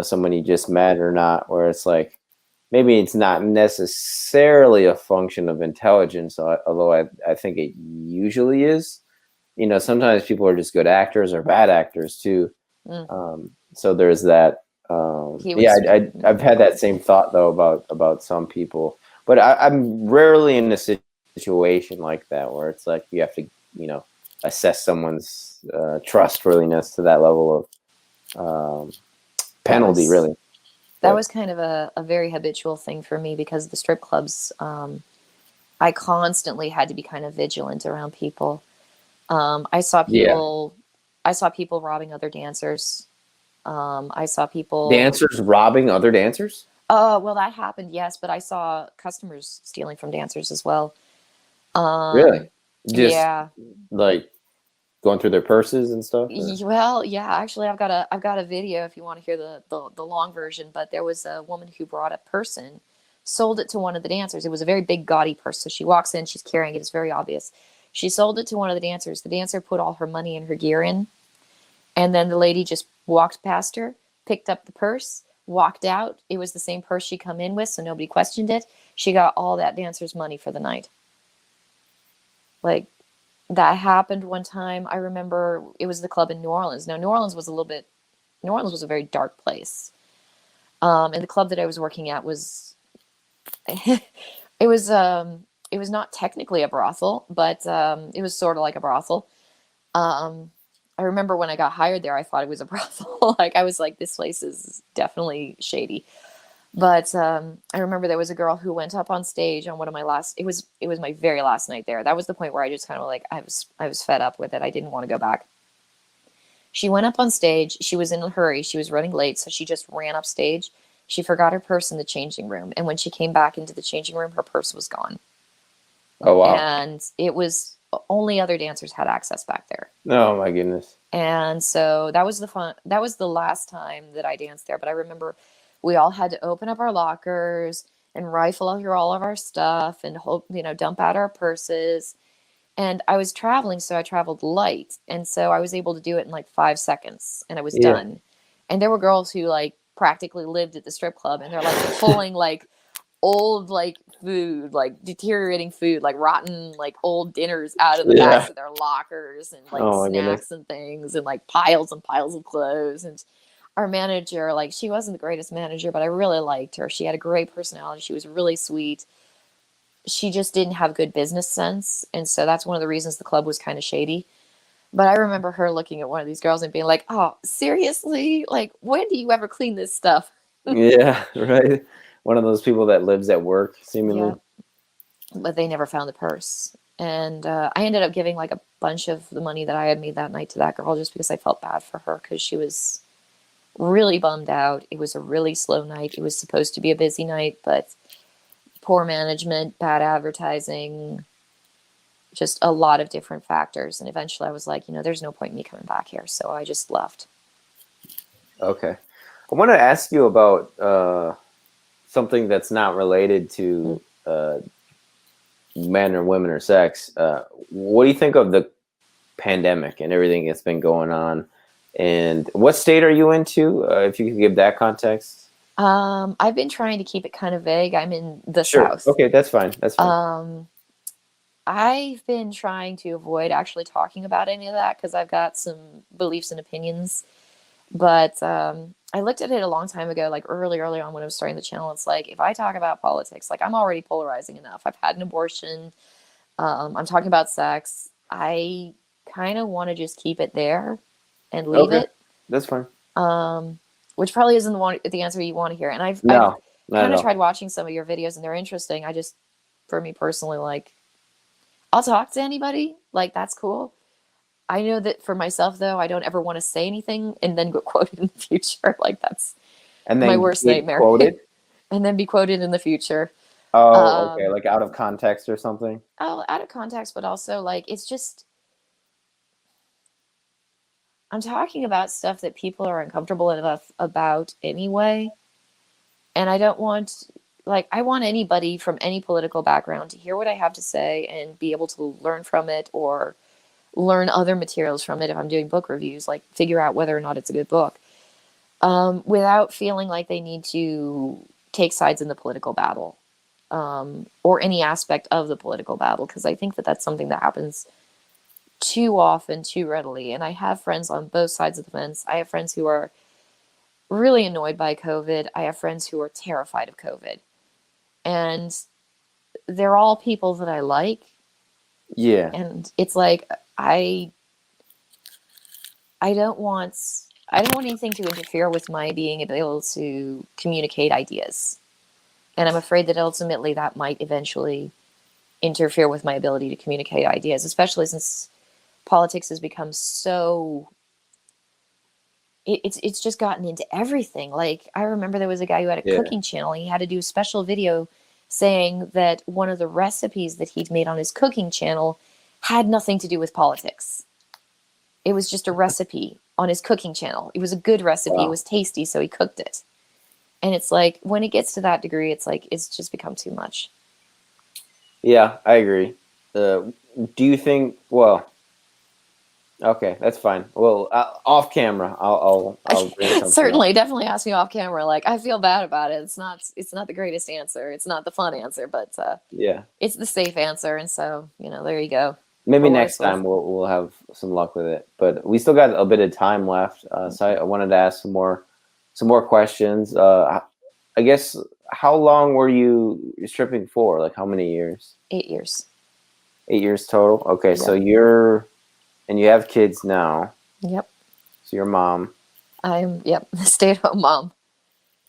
someone you just met or not, where it's like maybe it's not necessarily a function of intelligence, although I think it usually is. Sometimes people are just good actors or bad actors too. So there's that. Yeah, I've had that same thought though about some people, but I'm rarely in a situation like that where it's like you have to, assess someone's trustworthiness to that level of penalty, really. That was kind of a very habitual thing for me, because the strip clubs, I constantly had to be kind of vigilant around people. I saw people, robbing other dancers. I saw people dancers robbing other dancers. Well, that happened, yes, but I saw customers stealing from dancers as well. Really? Just Yeah. like going through their purses and stuff? Well, yeah, actually I've got a video if you want to hear the long version, but there was a woman who brought a purse in, sold it to one of the dancers. It was a very big gaudy purse. So she walks in, she's carrying it, it's very obvious. She sold it to one of the dancers. The dancer put all her money and her gear in, and then the lady just walked past her, picked up the purse, walked out. It was the same purse she come in with, so nobody questioned it. She got all that dancer's money for the night. Like, that happened one time. I remember it was the club in New Orleans. Now, New Orleans was a very dark place. And the club that I was working at was, it was not technically a brothel, but it was sort of like a brothel. I remember when I got hired there, I thought it was a brothel. Like, I was like, this place is definitely shady. But I remember there was a girl who went up on stage on one of my last. It was my very last night there. That was the point where I just kind of like I was fed up with it. I didn't want to go back. She went up on stage. She was in a hurry. She was running late, so she just ran up stage. She forgot her purse in the changing room, and when she came back into the changing room, her purse was gone. Oh wow. And it was only other dancers had access back there. Oh my goodness. And so that was the last time that I danced there. But I remember we all had to open up our lockers and rifle through all of our stuff and dump out our purses. And I was traveling, so I traveled light. And so I was able to do it in like 5 seconds and I was Yeah. done. And there were girls who like practically lived at the strip club and they're like pulling like old like food, like deteriorating food, like rotten like old dinners out of the Yeah. backs of their lockers and like Oh my goodness. snacks and things and like piles and piles of clothes. And our manager, like, she wasn't the greatest manager, but I really liked her. She had a great personality. She was really sweet. She just didn't have good business sense, and so that's one of the reasons the club was kind of shady. But I remember her looking at one of these girls and being like, "Oh, seriously? Like, when do you ever clean this stuff?" Yeah, right. One of those people that lives at work, Yeah, seemingly. but they never found the purse. And I ended up giving like a bunch of the money that I had made that night to that girl just because I felt bad for her because she was really bummed out. It was a really slow night. It was supposed to be a busy night, but poor management, bad advertising, just a lot of different factors. And eventually I was like, there's no point in me coming back here. So I just left. Okay. I want to ask you about something that's not related to men or women or sex. What do you think of the pandemic and everything that's been going on? And what state are you into? If you could give that context. I've been trying to keep it kind of vague. I'm in the Sure. South. Okay, that's fine. That's fine. I've been trying to avoid actually talking about any of that because I've got some beliefs and opinions. But I looked at it a long time ago, like early on when I was starting the channel. It's like, if I talk about politics, like I'm already polarizing enough. I've had an abortion. I'm talking about sex. I kind of want to just keep it there and leave Okay, it. that's fine. Which probably isn't the answer you want to hear. And I've No, not kind at of all. tried watching some of your videos and they're interesting. I just, for me personally, like, I'll talk to anybody. Like, that's cool. I know that for myself, though, I don't ever want to say anything and then get quoted in the future. Like, that's And my then worst get nightmare. quoted. And then be quoted in the future. Oh, okay, Um, like out of context or something. out of context, but also, like, it's just, I'm talking about stuff that people are uncomfortable enough about anyway. And I don't want, like, I want anybody from any political background to hear what I have to say and be able to learn from it or learn other materials from it if I'm doing book reviews, like figure out whether or not it's a good book, without feeling like they need to take sides in the political battle, or any aspect of the political battle, because I think that that's something that happens too often, too readily. And I have friends on both sides of the fence. I have friends who are really annoyed by COVID. I have friends who are terrified of COVID. And they're all people that I like. Yeah. And it's like, I don't want anything to interfere with my being able to communicate ideas. And I'm afraid that ultimately that might eventually interfere with my ability to communicate ideas, especially since politics has become so it's just gotten into everything. Like, I remember there was a guy who had a Yeah. cooking channel. He had to do a special video saying that one of the recipes that he'd made on his cooking channel had nothing to do with politics. It was just a recipe on his cooking channel. It was a good recipe. It Wow. was tasty, so he cooked it. And it's like, when it gets to that degree, it's like, it's just become too much. Yeah, I agree. Do you think? Well, okay, that's fine. Well, off camera, I'll bring something up. Certainly, definitely ask me off camera. Like, I feel bad about it. It's not the greatest answer. It's not the fun answer, but Yeah. it's the safe answer. And so, there you go. Maybe For what next it's worth. time we'll have some luck with it. But we still got a bit of time left, so I wanted to ask some more questions. I guess how long were you stripping for? Like how many years? 8 years. 8 years total. Okay, so Yep. you have kids now. Yep. So your mom. I'm a stay-at-home mom,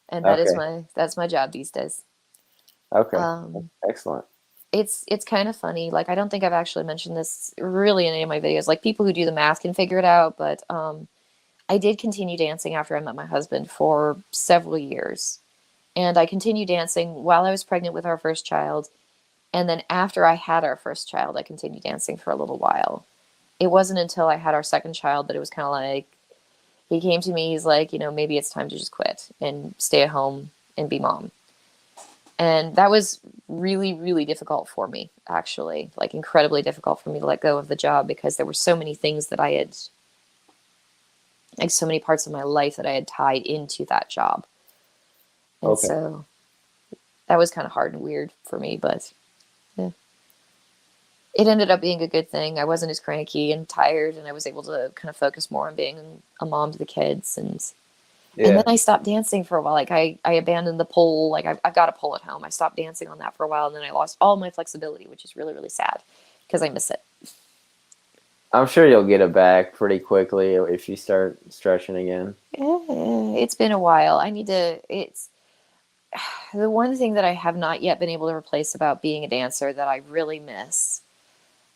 and Okay. that's my job these days. Okay. Um, Excellent. it's kind of funny. Like, I don't think I've actually mentioned this really in any of my videos. Like, people who do the math can figure it out, but I did continue dancing after I met my husband for several years. And I continued dancing while I was pregnant with our first child. And then after I had our first child, I continued dancing for a little while. It wasn't until I had our second child that it was kind of like, he came to me, he's like, maybe it's time to just quit and stay at home and be mom. And that was really, really difficult for me, actually, like incredibly difficult for me to let go of the job because there were so many things that I had, like so many parts of my life that I had tied into that job. And Okay. so that was kind of hard and weird for me, but yeah. It ended up being a good thing. I wasn't as cranky and tired, and I was able to kind of focus more on being a mom to the kids. And then Yeah. I stopped dancing for a while. Like I abandoned the pole. Like I've got a pole at home. I stopped dancing on that for a while, and then I lost all my flexibility, which is really, really sad because I miss it. I'm sure you'll get it back pretty quickly if you start stretching again. It's been a while. It's the one thing that I have not yet been able to replace about being a dancer that I really miss.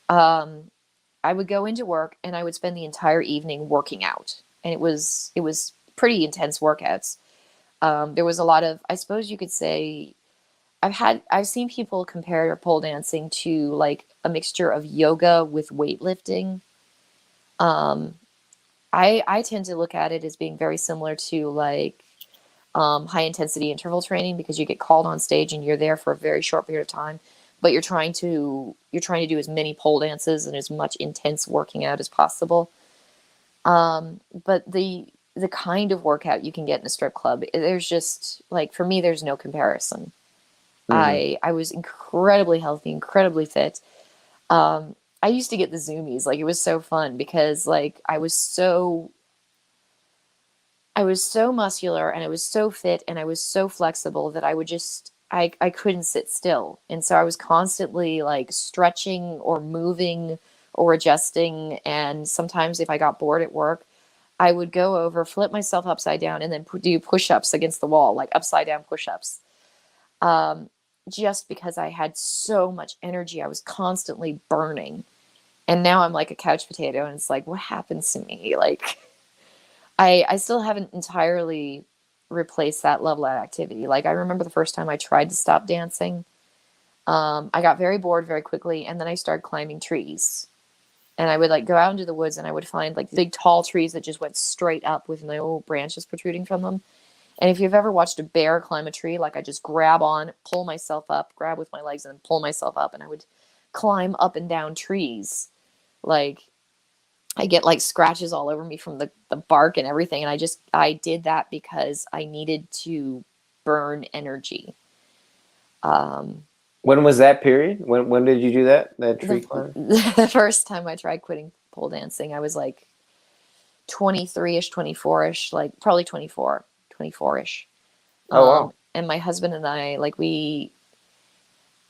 I would go into work and I would spend the entire evening working out, and it was pretty intense workouts. There was a lot of, I suppose you could say, I've seen people compare pole dancing to like a mixture of yoga with weightlifting. Um, I tend to look at it as being very similar to like high intensity interval training because you get called on stage and you're there for a very short period of time, but you're trying to do as many pole dances and as much intense working out as possible. But the kind of workout you can get in a strip club, there's just like for me, there's no comparison. Hmm. I was incredibly healthy, incredibly fit. I used to get the zoomies. Like it was so fun because like I was so muscular and I was so fit and I was so flexible that I couldn't sit still. And so I was constantly like stretching or moving or adjusting. And sometimes if I got bored at work, I would go over, flip myself upside down, and then do push-ups against the wall, like upside down push-ups. Um, just because I had so much energy, I was constantly burning. And now I'm like a couch potato, and it's like, what happens to me? Like, I still haven't entirely replaced that level of activity. Like, I remember the first time I tried to stop dancing, I got very bored very quickly, and then I started climbing trees. And I would like go out into the woods and I would find like big tall trees that just went straight up with no branches protruding from them. And if you've ever watched a bear climb a tree, like I just grab on, pull myself up, grab with my legs and pull myself up, and I would climb up and down trees. Like I get like scratches all over me from the bark and everything. And I did that because I needed to burn energy. Um, When was that period? When did you do that? That tree the, climb? the first time I tried quitting pole dancing, I was like 23-ish, 24-ish, like probably 24-ish. Oh wow. And my husband and I, like we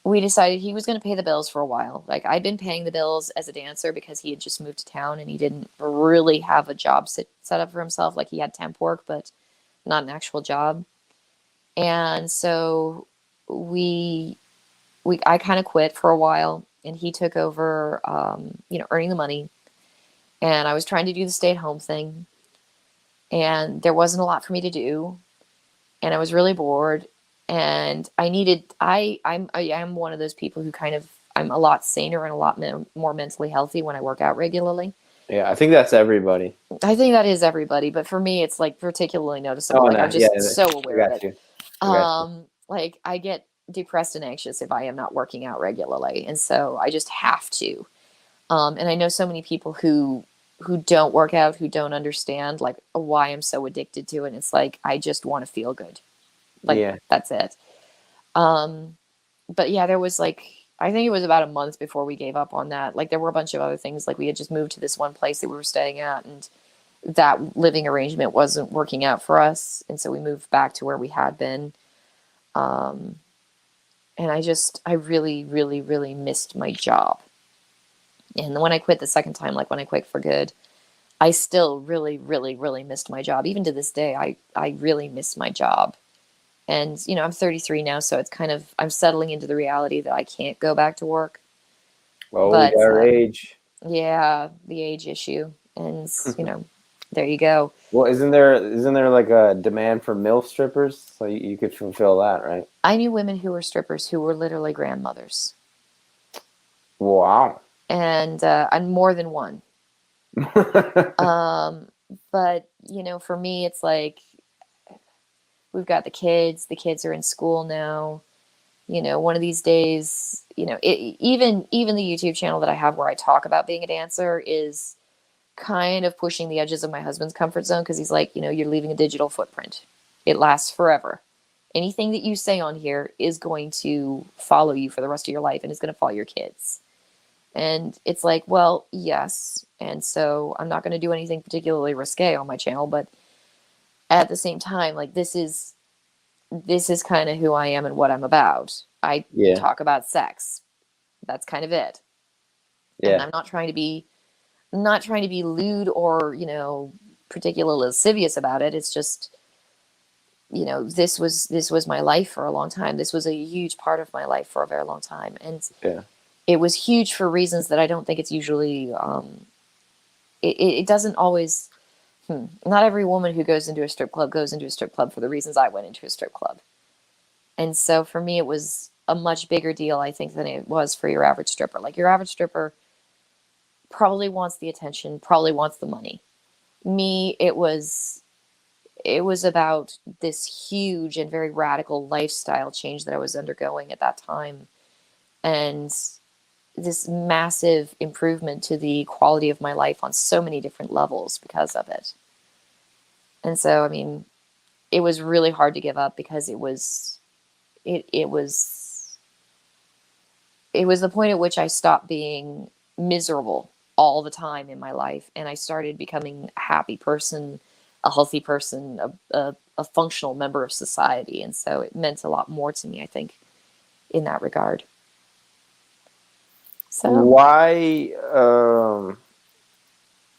decided he was going to pay the bills for a while. Like I'd been paying the bills as a dancer because he had just moved to town and he didn't really have a job set up for himself. Like he had temp work, but not an actual job. And so we I kind of quit for a while and he took over, earning the money. And I was trying to do the stay at home thing and there wasn't a lot for me to do. And I was really bored and I am one of those people who kind of, I'm a lot saner and a lot more mentally healthy when I work out regularly. Yeah, I think that's everybody. I think that is everybody, but for me it's like particularly noticeable. Oh Like I'm no, yeah, just so I aware of got it. you. I got you. Like I get depressed and anxious if I am not working out regularly, and so I just have to. And I know so many people who don't work out, who don't understand like why I'm so addicted to it. And it's like I just want to feel good. Like Yeah. that's it. Um, but yeah, there was like I think it was about a month before we gave up on that. Like there were a bunch of other things. Like we had just moved to this one place that we were staying at, and that living arrangement wasn't working out for us, and so we moved back to where we had been. Um, and I really, really, really missed my job. And then when I quit the second time, like when I quit for good, I still really, really, really missed my job. Even to this day, I really miss my job. And, I'm 33 now, so it's kind of, I'm settling into the reality that I can't go back to work. Well, we got But our age. yeah, the age issue. And, There you go. Well, isn't there like a demand for MILF strippers? So you could fulfill that, right? I knew women who were strippers who were literally grandmothers, Wow. and more than one. Um, but for me, it's like we've got the kids. The kids are in school now. One of these days, even the YouTube channel that I have where I talk about being a dancer is kind of pushing the edges of my husband's comfort zone because he's like, you're leaving a digital footprint. It lasts forever. Anything that you say on here is going to follow you for the rest of your life and is going to follow your kids. And it's like, well, yes. And so I'm not going to do anything particularly risque on my channel, but at the same time, like this is kind of who I am and what I'm about. I Yeah. talk about sex. That's kind of it. And Yeah. I'm not trying to be lewd or, particularly lascivious about it. It's just, this was my life for a long time. This was a huge part of my life for a very long time. And Yeah. it was huge for reasons that I don't think it's usually, it doesn't always, not every woman who goes into a strip club goes into a strip club for the reasons I went into a strip club. And so for me, it was a much bigger deal, I think, than it was for your average stripper. Like your average stripper probably wants the attention, probably wants the money. Me, it was about this huge and very radical lifestyle change that I was undergoing at that time, and this massive improvement to the quality of my life on so many different levels because of it. And so, I mean, it was really hard to give up because it was the point at which I stopped being miserable all the time in my life, and I started becoming a happy person, a healthy person, a functional member of society. And so it meant a lot more to me, I think, in that regard. So, Why?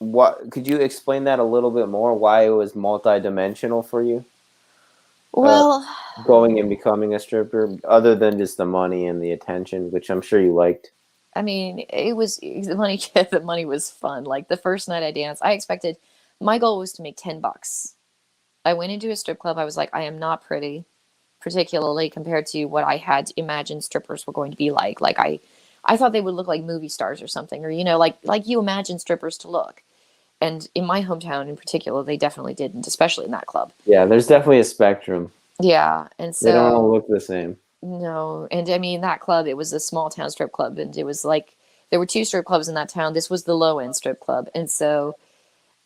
What could you explain that a little bit more? Why it was multidimensional for you, well, going and becoming a stripper, other than just the money and the attention, which I'm sure you liked. I mean, it was the money. The money was fun. Like the first night I danced, I expected my goal was to make $10. I went into a strip club. I was like, I am not pretty, particularly compared to what I had imagined strippers were going to be like. Like I thought they would look like movie stars or something, or like you imagine strippers to look. And in my hometown, in particular, they definitely didn't, especially in that club. Yeah, there's definitely a spectrum. Yeah, and They don't all so look the same. no, and I mean that club, it was a small town strip club, and it was like there were two strip clubs in that town. This was the low end strip club, and so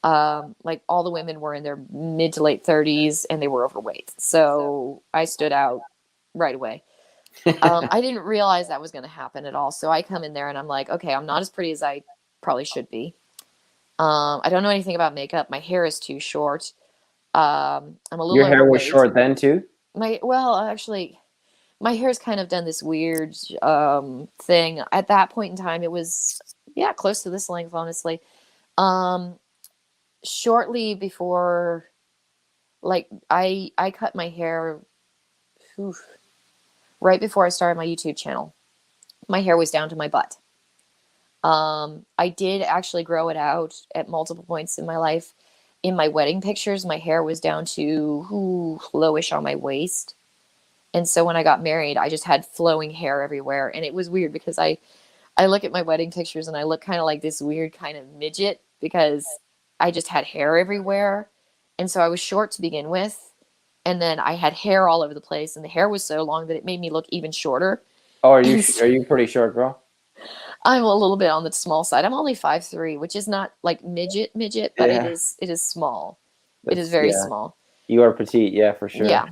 like all the women were in their mid to late 30s, and they were overweight. So I stood out right away. I didn't realize that was going to happen at all. So I come in there and I'm like, okay, I'm not as pretty as I probably should be. I don't know anything about makeup. My hair is too short. I'm a little Your hair was overweight. short then too? Actually, my hair's kind of done this weird thing. At that point in time, it was, yeah, close to this length, honestly. Um, Shortly before, like, I cut my hair, oof, right before I started my YouTube channel. My hair was down to my butt. I did actually grow it out at multiple points in my life. In my wedding pictures, my hair was down to lowish on my waist. And so when I got married, I just had flowing hair everywhere. And it was weird because I look at my wedding pictures and I look kind of like this weird kind of midget because I just had hair everywhere. And so I was short to begin with. And then I had hair all over the place. And the hair was so long that it made me look even shorter. Oh, are you And so are you pretty short, girl? I'm a little bit on the small side. I'm only 5'3", which is not like midget, but it Yeah, is small. It is that's very yeah. small. You are petite, yeah, for sure. Yeah.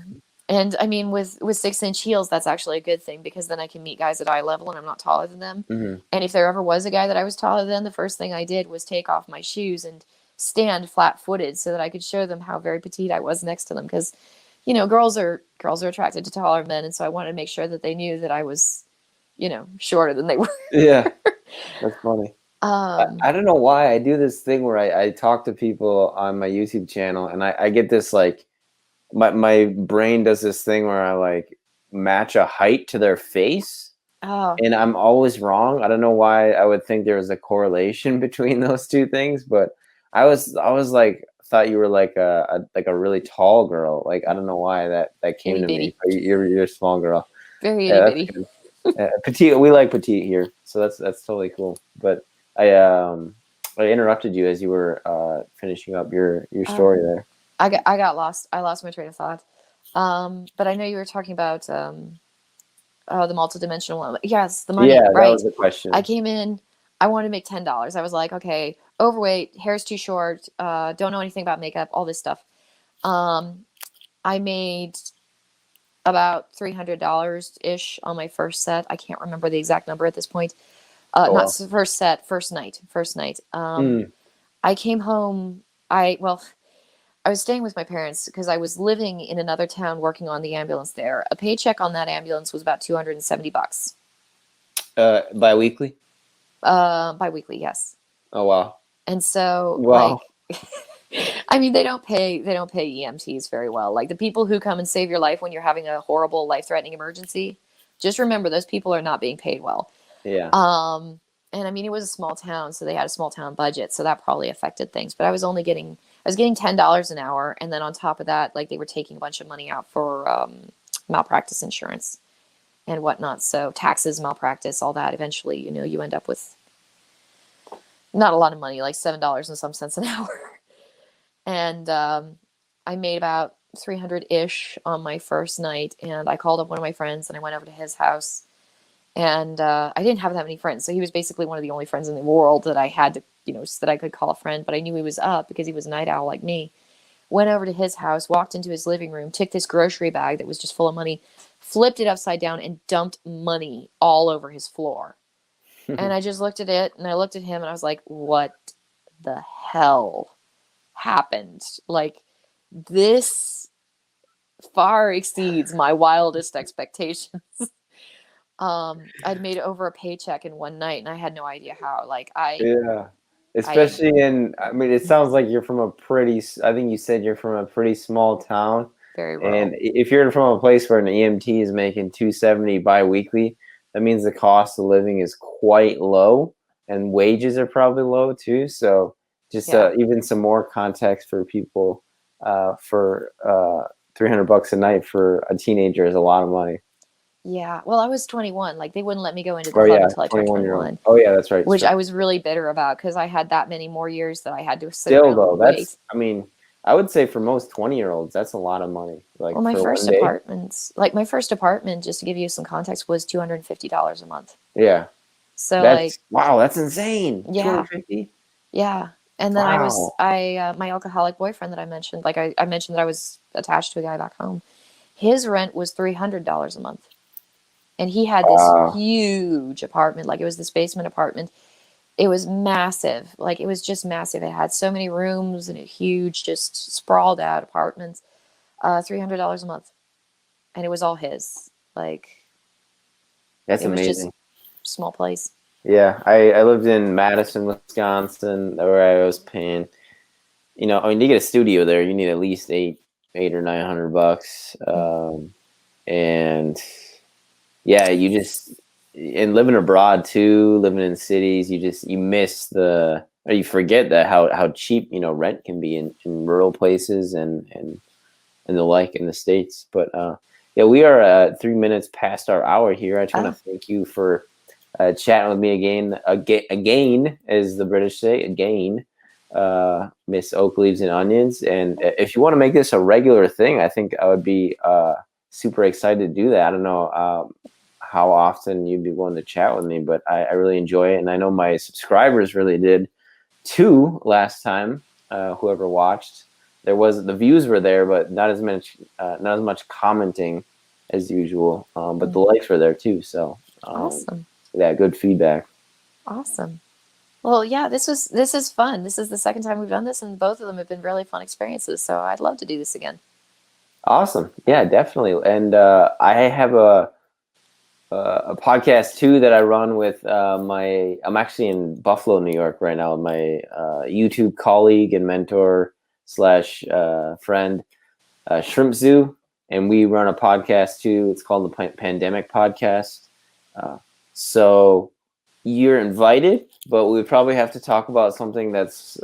And I mean, with 6-inch heels, that's actually a good thing because then I can meet guys at eye level and I'm not taller than them. Hmm. And if there ever was a guy that I was taller than, the first thing I did was take off my shoes and stand flat-footed so that I could show them how very petite I was next to them. Because, girls are attracted to taller men, and so I wanted to make sure that they knew that I was, shorter than they were. Yeah, that's funny. I, Um, I don't know why I do this thing where I talk to people on my YouTube channel and I get this like my brain does this thing where I like match a height to their face oh, and I'm always wrong. I don't know why I would think there was a correlation between those two things, but I was like thought you were like a really tall girl. Like I don't know why that came Itty to me. bitty. But you're a small girl. Very itty Yeah, that's bitty. good. Petite. We like petite here, so that's totally cool. But I interrupted you as you were finishing up your story there. I got lost. I lost my train of thought. But I know you were talking about the multidimensional one. Yes, the money. Yeah, that Right. was the I question. came in. I wanted to make $10. I was like, okay, overweight, hair's too short, don't know anything about makeup, all this stuff. I made about $300 ish on my first set. I can't remember the exact number at this point. Oh Not wow. first set, first night. Mm. I came home. Well, I was staying with my parents because I was living in another town working on the ambulance there. A paycheck on that ambulance was about $270. Biweekly. Biweekly, yes. Oh wow. And so Wow. I mean they don't pay EMTs very well. Like the people who come and save your life when you're having a horrible life-threatening emergency, just remember those people are not being paid well. Yeah. And I mean it was a small town, so they had a small town budget, so that probably affected things. But I was getting $10 an hour, and then on top of that, like they were taking a bunch of money out for malpractice insurance and whatnot. So taxes, malpractice, all that. Eventually, you end up with not a lot of money, like $7 and some cents an hour. And I made about 300-ish on my first night, and I called up one of my friends and I went over to his house. And I didn't have that many friends, so he was basically one of the only friends in the world that I had to, that I could call a friend. But I knew he was up because he was a night owl like me. Went over to his house, walked into his living room, took this grocery bag that was just full of money, flipped it upside down, and dumped money all over his floor. And I just looked at it, and I looked at him, and I was like, what the hell happened? Like, this far exceeds my wildest expectations. I'd made over a paycheck in one night, and I had no idea how. Yeah. I Especially I mean, it sounds like you're from I think you said you're from a pretty small town. very And rural. if you're from a place where an EMT is making 270 biweekly, that means the cost of living is quite low and wages are probably low too. So just Yeah. even some more context for people, for $300 a night for a teenager is a lot of money. Yeah. Well, I was 21. Like, they wouldn't let me go into the Oh club yeah, until I turned 21-year-old. 21, Oh yeah, that's right. which I was really bitter about because I had that many more years that I had to sit Still around though, and wait. I mean, I would say for most 20-year-olds, that's a lot of money. Like Well, for one day. my first apartment, just to give you some context, was $250 a month. Yeah. So, That's wow, that's insane. yeah, 250? yeah. And then Wow. my alcoholic boyfriend that I mentioned, like I mentioned that I was attached to a guy back home. His rent was $300 a month. And he had this Wow. huge apartment, like it was this basement apartment. It was massive. Like it was just massive. It had so many rooms and a huge, just sprawled out apartment. $300 a month. And it was all his. Like That's it was just amazing. small place. Yeah, I lived in Madison, Wisconsin, where I was paying. I mean, to get a studio there, you need at least eight or $900. And yeah, and living abroad too, living in cities, you miss or you forget that how cheap rent can be in rural places and the like in the States. But yeah, we are 3 minutes past our hour here. I just want Oh, to thank you for chatting with me again, as the British say, again, Miss Oak Leaves and Onions. And if you want to make this a regular thing, I think I would be super excited to do that. I don't know how often you'd be willing to chat with me, but I really enjoy it. And I know my subscribers really did too last time, whoever watched. The views were there, but not as much commenting as usual. But the likes were there too. So awesome. yeah, good feedback. Awesome. Well, yeah, this is fun. This is the second time we've done this, and both of them have been really fun experiences. So I'd love to do this again. Awesome. Yeah, definitely. And I have a podcast too that I run with I'm actually in Buffalo, New York right now with my YouTube colleague and mentor slash friend, Shrimp Zoo. And we run a podcast too. It's called the Pandemic Podcast. So you're invited, but we probably have to talk about something that's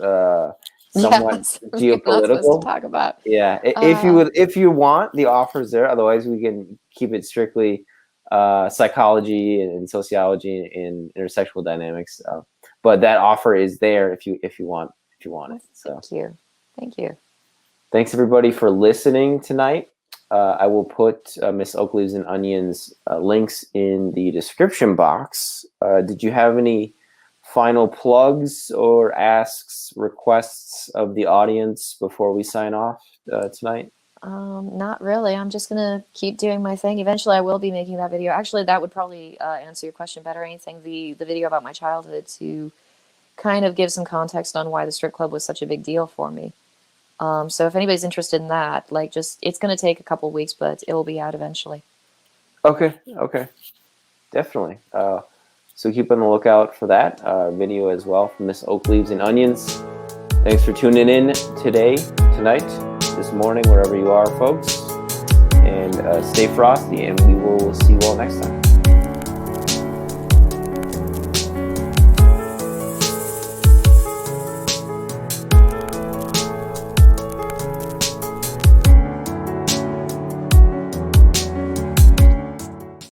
somewhat Something you're not supposed to geopolitical. talk about. Yeah, Uh, if you want, the offer's there. Otherwise, we can keep it strictly psychology and sociology and intersexual dynamics. But that offer is there if you want it. So Thank you. Thank you. thanks everybody for listening tonight. I will put Miss Oak Leaves and Onions links in the description box. Did you have any final plugs or asks, requests of the audience before we sign off tonight? Not really. I'm just gonna keep doing my thing. Eventually, I will be making that video. Actually, that would probably answer your question better. Anything the video about my childhood to kind of give some context on why the strip club was such a big deal for me. So if anybody's interested in that, like, just it's gonna take a couple weeks, but it will be out eventually. Okay, definitely. So keep on the lookout for that video as well from Miss Oak Leaves and Onions. Thanks for tuning in tonight, this morning, wherever you are, folks. And stay frosty, and we will see you all next time.